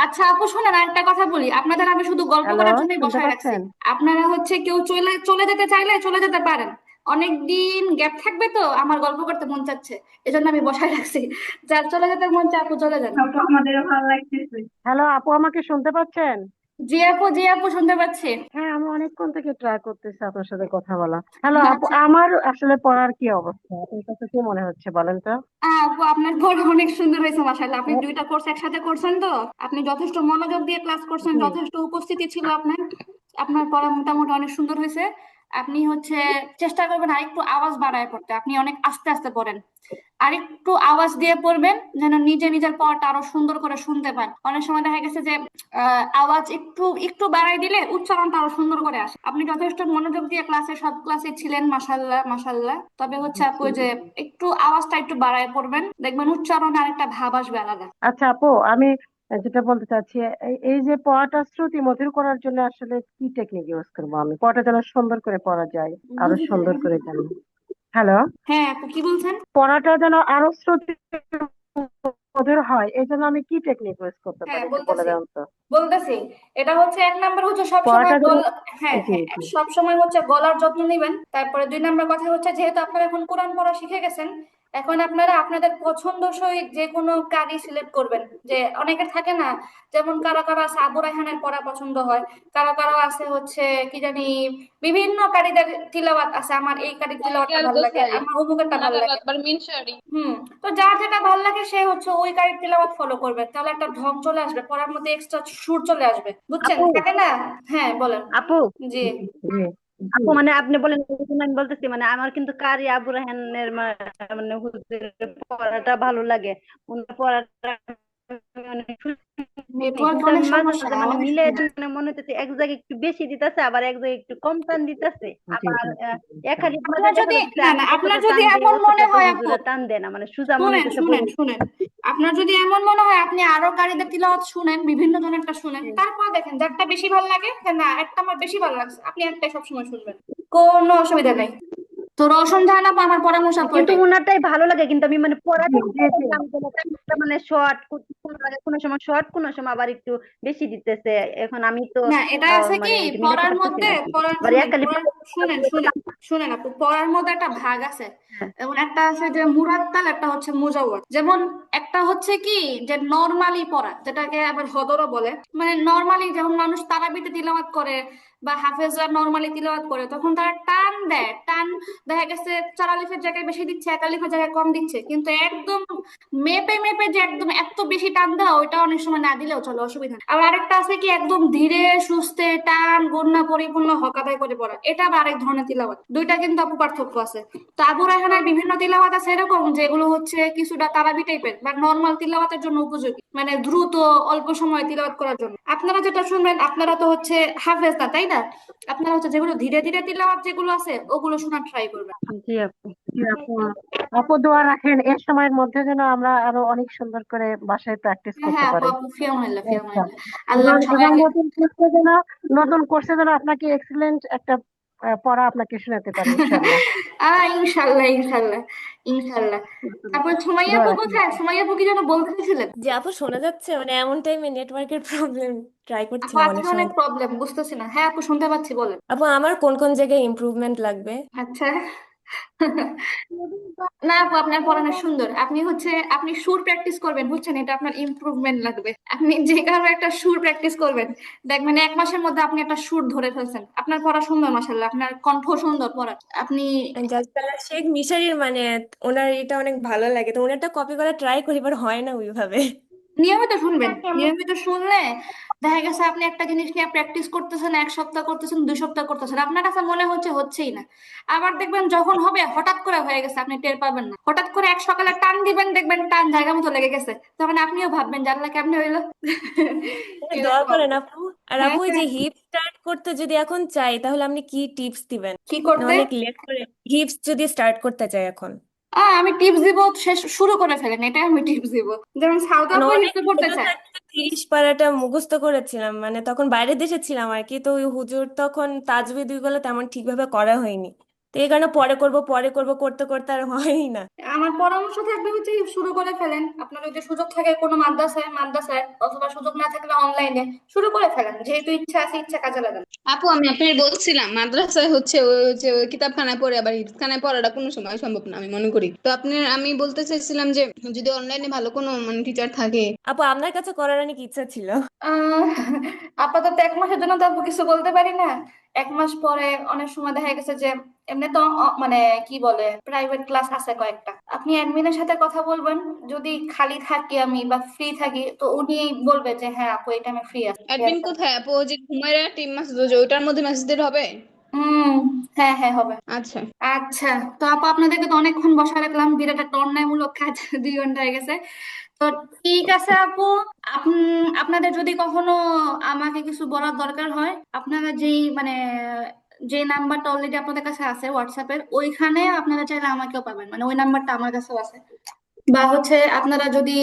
আচ্ছা আপু শোনেন, আরেকটা কথা বলি, আপনাদের আমি শুধু গল্প হ্যালো, করার জন্যই শুনতে বসায় রাখছি। পাচ্ছেন? আপনারা হচ্ছে কেউ চলে চলে যেতে চাইলে চলে যেতে পারেন, অনেক দিন গ্যাপ থাকবে তো আমার গল্প করতে মন চাচ্ছে, এজন্য আমি বসায় রাখছি। যার চলে যেতে মন চায় আপু চলে যান। আপু আমাদেরও ভালো লাগতেছে। হ্যালো আপু আমাকে শুনতে পাচ্ছেন? জি আপু, জি আপু শুনতে পাচ্ছি। হ্যাঁ, আমি অনেকক্ষণ থেকে ট্রাই করতেছি আপনার সাথে কথা বলা। হ্যালো আপু, আচ্ছা আমার আসলে পড়ার কি অবস্থা আপনার কাছে কি মনে হচ্ছে বলেন তো? আপু, আপনার পড়া অনেক সুন্দর হয়েছে মাশাআল্লাহ। আপনি দুইটা কোর্স একসাথে করছেন তো, আপনি যথেষ্ট মনোযোগ দিয়ে ক্লাস করছেন, জি যথেষ্ট উপস্থিতি ছিল আপনার। আপনার পড়া মোটামুটি অনেক সুন্দর হয়েছে। আপনি হচ্ছে চেষ্টা করবেন আরেকটু আওয়াজ বাড়ায় পড়তে, আপনি অনেক আস্তে আস্তে পড়েন। আরেকটু আওয়াজ দিয়ে পড়বেন যেন নিজে নিজের পড়াটা আরো সুন্দর করে শুনতে পান। অনেক সময় দেখা গেছে যে আওয়াজ একটু একটু বাড়াই দিলে উচ্চারণটা আরো সুন্দর করে আসে। আপনি যথেষ্ট মনোযোগ দিয়ে ক্লাসে সব ক্লাসে ছিলেন, মাশাআল্লাহ মাশাআল্লাহ। তবে হচ্ছে আপু ওই যে একটু আওয়াজটা একটু বাড়ায় পড়বেন, দেখবেন উচ্চারণে আরেকটা ভাব আসবে আলাদা। আচ্ছা আপু, আমি যেটা বলতে চাচ্ছি, এই যে পড়াটা শ্রুতি মধুর করার জন্য আসলে কি টেকনিক ইউজ করবো আমি, পড়াটা যেন সুন্দর করে পড়া যায়, আরো বুঝি নাই। সুন্দর করে জানি। হ্যালো, হ্যাঁ আপু কি বলছেন? পড়াটা যেন আরো শ্রুতি মধুর হয় এই জন্য আমি কি টেকনিক ইউজ করতে হ্যাঁ পারি একটু বলে বলতেছি দেন তো। বলতেছি এটা হচ্ছে এক নাম্বার হচ্ছে সব সময় পড়াটা যেন, হ্যাঁ জি হ্যাঁ, জি সব সময় হচ্ছে গলার যত্ন নেবেন। তারপরে দুই নাম্বার কথা হচ্ছে যেহেতু আপনারা এখন কোরআন পড়া শিখে গেছেন, এখন আপনারা আপনাদের পছন্দসই যে কোনো কারি সিলেক্ট করবেন। যে অনেকের থাকে না, যেমন কারো কারো আছে আবু রায়হানের পড়া পছন্দ হয়, কারো কারো আছে হচ্ছে কি জানি বিভিন্ন কারিদের তিলাওয়াত আছে, আমার এই কারি তিলাওয়াতটা ওয়াকিয়াল ভালো লাগে, দোসারি, আমার অমুকেরটা ভালো নাজাফ লাগে। আকবর মিনশারি। হুম। তো যার যেটা ভালো লাগে সে হচ্ছে ওই গাড়ির তেলাওয়াত ফলো করবে, তাহলে একটা ঢং চলে আসবে, পড়ার মধ্যে এক্সট্রা সুর চলে আসবে, বুঝছেন আপু থাকে না? হ্যাঁ বলেন। আপু জি জি জি। আপু মানে আপনি বলেন, এই জন্য আমি বলতেছি মানে আমার কিন্তু কারি আবু রায়হানের মানে হুজুরের পড়াটা ভালো লাগে। উনার পড়াটা মানে শুনি, নেটওয়ার্ক কিন্তু আমি অনেক মাঝে সমস্যা, মাঝে মানে অনেক মিলে সমস্যা। মানে মনে হচ্ছে এক জায়গায় একটু বেশি দিতেছে, আবার এক জায়গায় একটু কম টান দিতেছে। জি আবার জি এক হাদিস মাঝে আপনার দেখা যদি যাচ্ছে না আমি না আপনার যতটা যদি টান দেই এমন মনে অতটাতে হয় আপু, হুজুরা টান দেয় না, মানে সোজা মনে শুনেন হইতেছে শুনেন বলে। শুনেন, আপনার যদি এমন মনে হয় আপনি আরো গাড়িদের তিলাওয়াত শুনেন, বিভিন্ন জনেরটা শুনেন, তারপর দেখেন যারটা বেশি ভালো লাগে যে না একটা আমার বেশি ভালো লাগছে, আপনি একটাই সবসময় শুনবেন, কোনো অসুবিধা নেই। তো রওশন জাহান আপু, আমার পরামর্শ আপু কিন্তু এটাই। উনারটাই ভালো লাগে, কিন্তু আমি মানে জি পড়াটা জি জি। মানে শর্ট কোনো সময় শর্ট, কোনো সময় আবার একটু বেশি দিতেছে। এখন আমি তো না, এটা আছে কি মানে এটা মিলাতে পড়ার পারতেছি মধ্যে না আর কি। পড়ার আবার শুনেন একালি পড়ার শুনেন শুনেন শুনেন আপু, পড়ার মধ্যে একটা ভাগ আছে। যেমন একটা আছে যে মুরাত্তাল, একটা হচ্ছে মুজাওয়াদ। যেমন একটা হচ্ছে কি যে নরমালি পড়া, যেটাকে আবার হদরও বলে, মানে নরমালি যেমন মানুষ তারাবিতে তিলাওয়াত করে বা হাফেজরা নরমালি তিলাওয়াত করে, তখন তারা টান দেয়, টান দেখা গেছে 4 আলিফের জায়গায় বেশি দিচ্ছে, 1 আলিফের জায়গায় কম দিচ্ছে, কিন্তু একদম মেপে মেপে যে একদম এত বেশি টান দেওয়া, ওইটা অনেক সময় না দিলেও চলে, অসুবিধা নেই। আবার আরেকটা আছে কি একদম ধীরে সুস্থে টান গন্না পরিপূর্ণ হক আদায় করে পড়া, এটা আবার আরেক ধরনের তিলাওয়াত। দুইটা কিন্তু আপু পার্থক্য আছে। তো আবু রায়হানের বিভিন্ন তিলাওয়াত আছে এরকম, যেগুলো হচ্ছে কিছুটা তারাবি টাইপের বা নর্মাল তিলাওয়াতের জন্য উপযোগী, মানে দ্রুত অল্প সময় তিলাওয়াত করার জন্য। আপনারা যেটা শুনবেন, আপনারা তো হচ্ছে হাফেজ না, তাই না? আপনারা হচ্ছে যেগুলো ধীরে ধীরে তিলাওয়াত যেগুলো আছে ওগুলো শোনার ট্রাই করবেন। জি আপু। জি আপু, আপু দোয়া রাখেন এর সময়ের মধ্যে যেন আমরা আরো অনেক সুন্দর করে বাসায় প্র্যাকটিস হ্যাঁ করতে হ্যাঁ আপু, পারি। আপু ফিয়ামানিল্লাহ আচ্ছা, ফিয়ামানিল্লাহ। আল্লাহ এবং সবাইকে। নতুন কোর্সে যেন আপনাকে এক্সিলেন্ট একটা পড়া আপনাকে শোনাতে পারি ইনশাল্লাহ। ইনশাল্লাহ ইনশাল্লাহ ইনশাল্লাহ। তারপর সুমাইয়া দোয়া আপু রাখেন। কোথায়? সুমাইয়া আপু কি যেন বলতে চাইছিলেন? যে আপু শোনা যাচ্ছে, মানে এমন টাইমে নেটওয়ার্কের প্রবলেম, ট্রাই আপু করছিলাম আজকে অনেক অনেক সময়। প্রবলেম, বুঝতেছি না। হ্যাঁ আপু শুনতে পাচ্ছি, বলেন। আপু আমার কোন কোন জায়গায় ইমপ্রুভমেন্ট লাগবে? আচ্ছা। না আপু, আপনার পড়ানো সুন্দর। আপনি হচ্ছে আপনি সুর প্র্যাকটিস করবেন, বুঝছেন, এটা আপনার ইমপ্রুভমেন্ট লাগবে। আপনি যে কারো একটা সুর প্র্যাকটিস করবেন, দেখবেন 1 মাসের মধ্যে আপনি একটা সুর ধরে ফেলছেন। আপনার পড়া সুন্দর, মাশাআল্লাহ, আপনার কণ্ঠ সুন্দর পড়া। আপনি যারা শেখ মিশারির, মানে ওনার এটা অনেক ভালো লাগে, তো ওনারটা কপি করা ট্রাই করি, বাট হয় না ওইভাবে। নিয়মিত শুনবেন, নিয়মিত শুনলে দেখা গেছে আপনি একটা জিনিস নিয়ে প্র্যাকটিস করতেছেন, 1 সপ্তাহ করতেছেন, 2 সপ্তাহ করতেছেন, আপনার কাছে মনে হচ্ছে হচ্ছেই না। আবার দেখবেন যখন হবে হঠাৎ করে হয়ে গেছে, আপনি টের পাবেন না। হঠাৎ করে এক সকালে টান দিবেন, দেখবেন টান জায়গা মতো লেগে গেছে, তখন আপনিও ভাববেন জানলা কেমনে হইলো। দোয়া এরকম করেন হবে। আপু। আর হ্যাঁ আপু ওই যে হ্যাঁ। হিপ স্টার্ট করতে যদি এখন চাই, তাহলে আপনি কি টিপস দিবেন? কি মানে করতে? অনেক লেট করে হিপস যদি স্টার্ট করতে চাই এখন, আমি টিপস দিব, শেষ শুরু করে ফেলেন, এটা আমি টিপস দিব। যেমন সাউথ মানে আফ্রিকা অনেক হিসেবে পড়তে ছোট চায়। থাকতে 30 পারাটা মুখস্থ করেছিলাম, মানে তখন বাইরের দেশে ছিলাম আর কি, তো ওই হুজুর তখন তাজবিদ ওইগুলো তেমন ঠিকভাবে করা হয়নি, তো এই কারণে পরে করব করতে করতে আর হয়ই না। আমার পরামর্শ থাকবে হচ্ছে শুরু করে ফেলেন। আপনার যদি সুযোগ থাকে কোনো মাদ্রাসায় মাদ্রাসায়, অথবা সুযোগ না থাকলে অনলাইনে শুরু করে ফেলেন, যেহেতু ইচ্ছা আছে, ইচ্ছা কাজে লাগান। আপু আমি আপনার বলছিলাম মাদ্রাসায় হচ্ছে ওই কিতাবখানায় পড়ে আবার হিফজখানায় পড়াটা কোনো সময় সম্ভব না আমি মনে করি। তো আপনি আমি বলতে চাইছিলাম যে যদি অনলাইনে ভালো কোনো মানে টিচার থাকে। আপু আপনার কাছে করার অনেক ইচ্ছা ছিল। আহ আপাতত 1 মাসের জন্য তো আপু কিছু বলতে পারি না। 1 মাস পরে অনেক সময় দেখা গেছে যে এমনি তো মানে কি বলে প্রাইভেট ক্লাস আছে কয়েকটা, আপনি অ্যাডমিনের সাথে কথা বলবেন। যদি খালি থাকি আমি বা ফ্রি থাকি, তো উনি বলবে যে হ্যাঁ আপু এই টাইমে ফ্রি আছে, ফ্রি অ্যাডমিন আছে। কোথায় আপু? ওই যে ঘুমাইরা টিম মেসেজ যে ওইটার মধ্যে মেসেজ দিলে হবে? হুম। হ্যাঁ হ্যাঁ হবে। আচ্ছা। আচ্ছা। তো আপু আপনাদেরকে তো অনেকক্ষণ বসা রাখলাম, বিরাট একটা অন্যায়মূলক কাজ। 2 ঘন্টা হয়ে গেছে। তো ঠিক আছে আপু, আপনাদের যদি কখনো আমাকে কিছু বলার দরকার হয়, আপনারা যেই মানে যে নাম্বারটা অলরেডি আপনাদের কাছে আছে হোয়াটসঅ্যাপের, ওইখানে আপনারা চাইলে আমাকেও পাবেন, মানে ওই নাম্বারটা আমার কাছেও আছে। বা হচ্ছে আপনারা যদি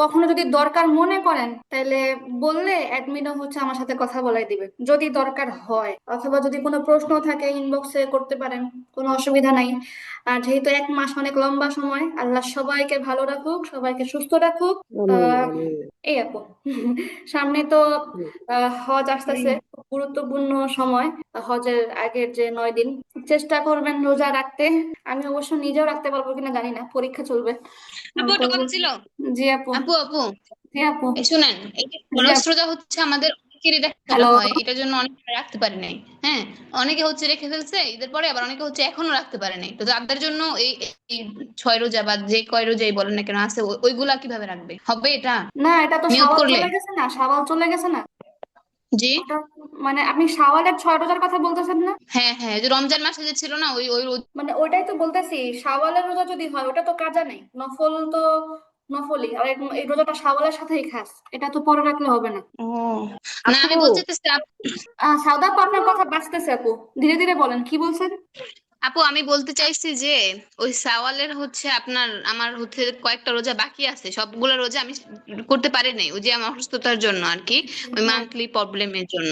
কখনো যদি দরকার মনে করেন, তাহলে বললে অ্যাডমিনও হচ্ছে আমার সাথে কথা বলাই দিবে যদি দরকার হয়, অথবা যদি কোনো প্রশ্ন থাকে ইনবক্সে করতে পারেন, কোনো অসুবিধা নাই। আর যেহেতু 1 মাস অনেক লম্বা সময়, আল্লাহ সবাইকে ভালো রাখুক, সবাইকে সুস্থ রাখুক। আমিন আহ আমিন। এই আপু, সামনে তো হজ আসতেছে, খুব গুরুত্বপূর্ণ সময়। হজের আগের যে 9 দিন চেষ্টা করবেন রোজা রাখতে। আমি অবশ্য নিজেও রাখতে পারবো কিনা জানি না, পরীক্ষা চলবে। আপু তো একটা কথা ছিল। জি আপু। আপু আপু জি আপু। এই শুনেন, এই যে জি খরচ আপু। রোজা হচ্ছে আমাদের অনেকেরই দেখা করা হ্যালো। হয়, এটার জন্য অনেকে রাখতে পারে নাই। হ্যাঁ, অনেকে হচ্ছে রেখে ফেলছে ঈদের পরে, আবার অনেকে হচ্ছে এখনো রাখতে পারে নাই। তো যাদের জন্য এই 6 রোজা বা যে কয় রোজাই বলেন না কেন আছে, ওইগুলা কিভাবে রাখবে? হবে এটা না, এটা তো নিয়ত শাওয়াল করলে? চলে গেছে না, শাওয়াল চলে গেছে না। জি। ওটা মানে আপনি শাওয়ালের 6 রোজার কথা বলতেছেন না? হ্যাঁ হ্যাঁ, যে রমজান মাসে যে ছিল না ওই ওই মানে ওইটাই তো বলতেছি, শাওয়ালের রোজা যদি হয় ওটা তো কাজা নেই, নফল তো নফলই। আর এই রোজাটা শাওয়ালের সাথেই খাস, এটা তো পরে রাখলে হবে না। ও না, আপু আমি বলতে চাচ্ছি সাউদা আপু, আপনার কথা বাঁচতেছে আপু, ধীরে ধীরে বলেন, কি বলছেন? আপু আমি বলতে চাইছি যে ওই সাওয়ালের হচ্ছে আপনার আমার হচ্ছে কয়েকটা রোজা বাকি আছে, সবগুলো রোজা আমি করতে পারি নাই, ওই যে আমার অসুস্থতার জন্য আর কি, ওই হ্যাঁ মান্থলি প্রবলেমের জন্য।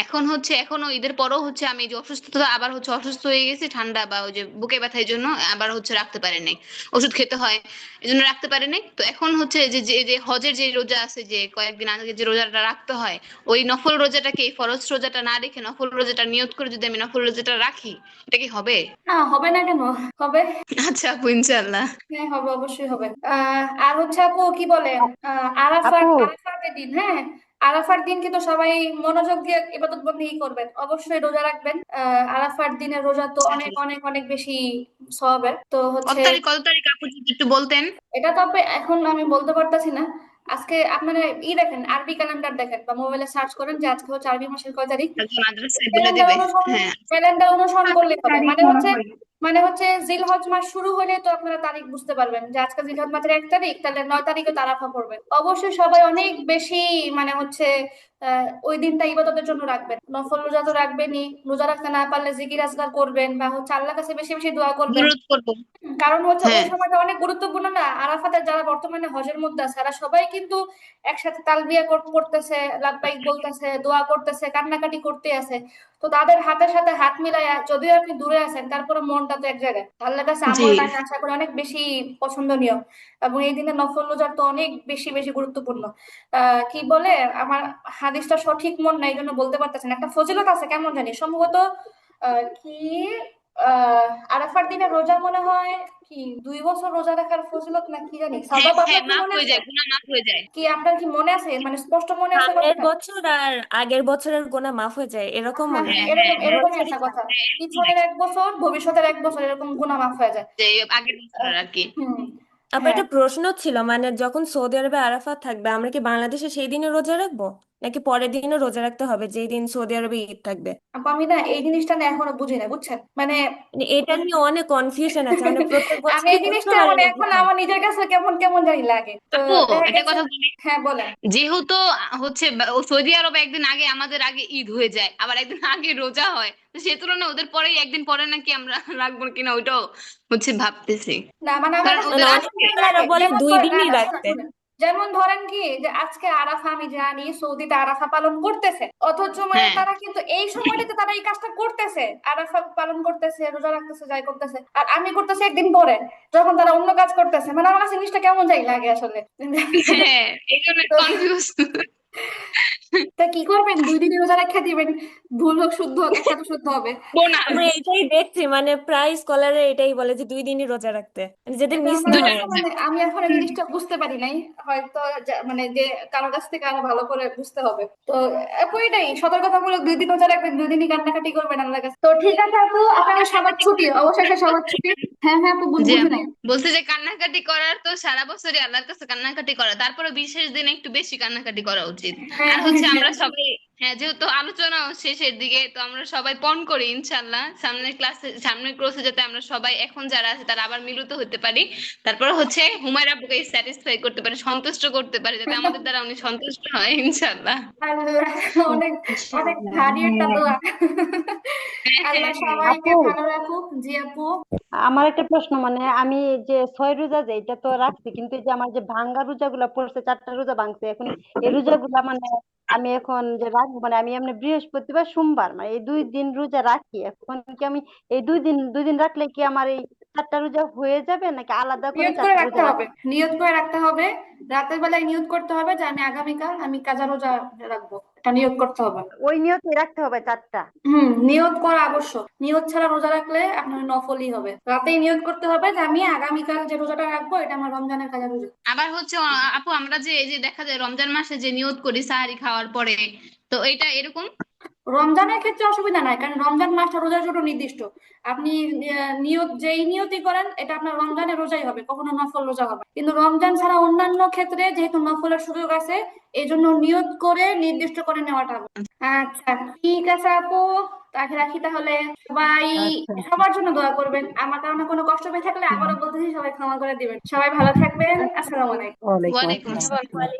এখন হচ্ছে এখনো ঈদের পরও হচ্ছে আমি যে অসুস্থতা আবার হচ্ছে অসুস্থ হয়ে গেছি ঠান্ডা বা ওই যে বুকে ব্যথার জন্য, আবার হচ্ছে রাখতে পারি নাই, ওষুধ খেতে হয়, এই জন্য রাখতে পারি নাই। তো এখন হচ্ছে যে যে যে হজের যে রোজা আছে, যে কয়েকদিন আগে যে রোজাটা রাখতে হয়, ওই নফল রোজাটাকে এই ফরজ রোজাটা না রেখে নফল রোজাটা নিয়ত করে যদি আমি নফল রোজাটা রাখি, এটা কি হবে? না, হবে না কেন? হবে। আচ্ছা আপু, ইনশাল্লাহ। হ্যাঁ হবে, অবশ্যই হবে। আর হচ্ছে আপু কি বলেন, আপু আরাফাতের দিন, হ্যাঁ, আরাফার দিন কিন্তু সবাই মনোযোগ দিয়ে ইবাদত বন্দেগী করবেন, অবশ্যই রোজা রাখবেন। আরাফার দিনের রোজা তো অনেক অনেক অনেক বেশি সওয়াবের, তো কত হচ্ছে তারিখ কত তারিখ আপু যদি একটু বলতেন। এটা তবে এখন আমি বলতে পারতাছি না। আজকে আপনারা দেখেন, আরবি ক্যালেন্ডার দেখেন বা মোবাইলে সার্চ করেন যে আজকে হচ্ছে আরবি মাসের কয় তারিখ। আজকে মাদ্রাসায় বলে ক্যালেন্ডার দেবে। অনুসরণ হ্যাঁ। ক্যালেন্ডার অনুসরণ করলেই হবে। তারিখ মানে মনে হচ্ছে হয়। জিলহজ মাস শুরু হলে তো আপনারা তারিখ বুঝতে পারবেন যে আজকে জিলহজ মাসের 1 তারিখ, তাহলে 9 তারিখে তারাফা পড়বে। অবশ্যই সবাই অনেক বেশি মানে হচ্ছে ওই দিনটা ইবাদতের জন্য রাখবেন। নফল রোজা তো রাখবেনই, রোজা রাখতে না পারলে জিকির আজকার করবেন বা হচ্ছে আল্লাহর কাছে বেশি বেশি দোয়া করবেন। অনুরোধ করবো। কারণ হচ্ছে ওই হ্যাঁ। সময়টা অনেক গুরুত্বপূর্ণ না। আরাফাতের যারা বর্তমানে হজের মধ্যে আছে তারা সবাই কিন্তু একসাথে তালবিয়া করতেছে, লাব্বাইক বলতেছে, দোয়া করতেছে, কান্নাকাটি করতে আছে। তো তাদের হাতের সাথে হাত মিলাইয়া, যদিও আপনি দূরে আছেন তারপরে মনটা তো এক জায়গায়, আল্লাহর কাছে জি। আমলটা আমি আশা করি অনেক বেশি পছন্দনীয়। এবং এই দিনে নফল রোজার তো অনেক বেশি বেশি গুরুত্বপূর্ণ। কি বলে, আমার হাদিসটা সঠিক মন নাই, এই জন্য বলতে পারতেছেন, একটা ফজিলত আছে কেমন জানি, সম্ভবত কি আরাফার দিনে রোজা মনে হয় কি 2 বছর রোজা রাখার ফজিলত না কি জানি, হ্যাঁ সাদাব, হ্যাঁ, আপনার কি মাফ মনে হয়ে আছে? যায়, গুনাহ মাফ হয়ে যায়। কি আপনার কি মনে আছে, মানে স্পষ্ট মনে আছে সামনের কথাটা? বছর আর আগের বছরের গোনা মাফ হয়ে যায় এরকম হ্যাঁ মনে হ্যাঁ, হয়। হ্যাঁ হ্যাঁ এরকম হ্যাঁ। এরকমই বছরই একটা কথা। হ্যাঁ, এরকম পিছনের হয়। 1 বছর, ভবিষ্যতের 1 বছর, এরকম গুনাহ মাফ হয়ে যায়। যে আগের বছর আর কি। হুম। আবার হ্যাঁ, একটা প্রশ্ন ছিল, মানে যখন সৌদি আরবে আরাফাত থাকবে আমরা কি বাংলাদেশে সেই দিনে রোজা রাখবো নাকি পরের দিনও রোজা রাখতে হবে যেই দিন সৌদি আরবে ঈদ থাকবে? আপু আমি না এই জিনিসটা না এখনো বুঝি না, বুঝছেন মানে। মানে এটা নিয়ে অনেক কনফিউশন আছে, মানে প্রত্যেক আমি বছরই এই প্রশ্ন জিনিসটা আর মানে অনেক এখন কিছু। আমার নিজের কাছে কেমন কেমন জানি লাগে, তো আপু দেখা একটা গেছে। কথা বলি, হ্যাঁ বলেন। যেহেতু হচ্ছে ও সৌদি আরবে একদিন আগে আমাদের আগে ঈদ হয়ে যায়, আবার একদিন আগে রোজা হয়, তো সে তুলনায় ওদের পরেই একদিন পরে নাকি আমরা রাখবো কিনা ওইটাও হচ্ছে ভাবতেছি। না মানে আমার কারণ কাছে মানে ওদের মনে অনেক আজকে হয় মহিলারা রাখে, বলে যেমন দুই না দিনই না শুনেন রাখতে। শুনেন, যেমন ধরেন কি যে আজকে আরাফা, আমি জানি সৌদিতে আরাফা পালন করতেছে, অথচ মানে হ্যাঁ। তারা কিন্তু এই সময়টাতে তারা এই কাজটা করতেছে, আরাফা পালন করতেছে, রোজা রাখতেছে, যাই করতেছে, আর আমি করতেছি একদিন পরে, যখন তারা অন্য কাজ করতেছে। মানে আমার কাছে জিনিসটা কেমন যাই লাগে আসলে। হ্যাঁ, এই জন্য তো কনফিউজ। তা কি করবেন, 2 দিনই রোজা রেখে দিবেন, ভুল হোক শুদ্ধ হোক একসাথে শুদ্ধ হবে। বোনাস। আমরা এটাই দেখছি, মানে প্রায় স্কলাররা এটাই বলে যে 2 দিনই রোজা রাখতে, মানে যেদিন এটা মিস আমার না দুইটা হয় আর কি। মানে আমি এখন এই জিনিসটা বুঝতে পারি নাই, হয়তো মানে যে কারো কাছ থেকে আরো ভালো করে বুঝতে হবে। তো এটাই সতর্কতামূলক, 2 দিন রোজা রাখবেন, 2 দিনই কান্নাকাটি করবেন আল্লাহর কাছে। তো ঠিক আছে আপু, আপনারা সবার ছুটি, অবশেষে সবার ছুটি। হ্যাঁ হ্যাঁ আপু, জি বুঝি আপু, নাই। বলতে যে কান্নাকাটি করার তো সারা বছরই আল্লাহর কাছে কান্নাকাটি করা, তারপরে বিশেষ দিনে একটু বেশি কান্নাকাটি করা উচিত। হ্যাঁ আর হ্যাঁ হচ্ছে হ্যাঁ। আমরা সবাই, হ্যাঁ যেহেতু আলোচনা শেষের দিকে, তো আমরা সবাই পণ করি ইনশাল্লাহ সামনের ক্লাসে সামনের কোর্সে যাতে আমরা সবাই এখন যারা আছে তারা আবার মিলিত হতে পারি। তারপরে হচ্ছে হুমায়রা আপুকে স্যাটিসফাই করতে পারি, সন্তুষ্ট করতে পারি, যাতে আমাদের দ্বারা উনি সন্তুষ্ট হয় ইনশাল্লাহ। আল্লাহ, অনেক অনেক ইনশাআল্লাহ। ভারী একটা হ্যাঁ দোয়া। হ্যাঁ হ্যাঁ আল্লাহ হ্যাঁ। সবাইকে আপু ভালো রাখুক। জি আপু। আমার একটা প্রশ্ন, মানে আমি যে 6 রোজা যে এটা তো রাখছি, কিন্তু এই যে আমার যে ভাঙ্গা রোজা গুলা পড়ছে, 4টা রোজা ভাঙছে, এখন এই রোজা গুলা মানে আমি এখন যে রাখবো, মানে আমি এমনি বৃহস্পতিবার সোমবার মানে এই 2 দিন রোজা রাখি, এখন কি আমি এই 2 দিন রাখলে কি আমার এই 4টা রোজা হয়ে যাবে নাকি আলাদা করে নিয়ত করে 4টা রাখতে রোজা হবে, রাখতে? নিয়ত করে রাখতে হবে। রাতের বেলায় নিয়ত করতে হবে যে আমি আগামীকাল আমি কাজা রোজা রাখবো, এটা নিয়ত করতে হবে। ওই নিয়তে রাখতে হবে 4টা? নিয়ত করা আবশ্যক, নিয়ত ছাড়া রোজা রাখলে আপনার নফলই হবে। রাতেই নিয়ত করতে হবে যে আমি আগামীকাল যে রোজাটা রাখবো এটা আমার রমজানের কাজা রোজা। আবার হচ্ছে আপু আমরা যে এই যে দেখা যায় রমজান মাসে যে নিয়ত করি সাহারি খাওয়ার পরে, তো এটা এরকম। রমজানের ক্ষেত্রে অসুবিধা নাই, কারণ রমজান মাসটা রোজার জন্য নির্দিষ্ট। আপনি নিয়ত যেই নিয়তই করেন এটা আপনার রমজানের রোজাই হবে, কখনো নফল রোজা হবে। কিন্তু রমজান ছাড়া অন্যান্য ক্ষেত্রে যেহেতু নফলের সুযোগ আছে, এই জন্য নিয়ত করে নির্দিষ্ট করে নেওয়াটা হবে। আচ্ছা, ঠিক আছে আপু, তাকে রাখি তাহলে। সবাই আচ্ছা। সবার জন্য দোয়া করবেন, আমার কারণে কোনো কষ্ট পেয়ে থাকলে আবারও বলতেছি সবাই ক্ষমা করে দিবেন। সবাই ভালো থাকবেন। আসসালামু আলাইকুম। ওয়ালাইকুম ওয়ালাইকুম আসসালাম। আসসালাম।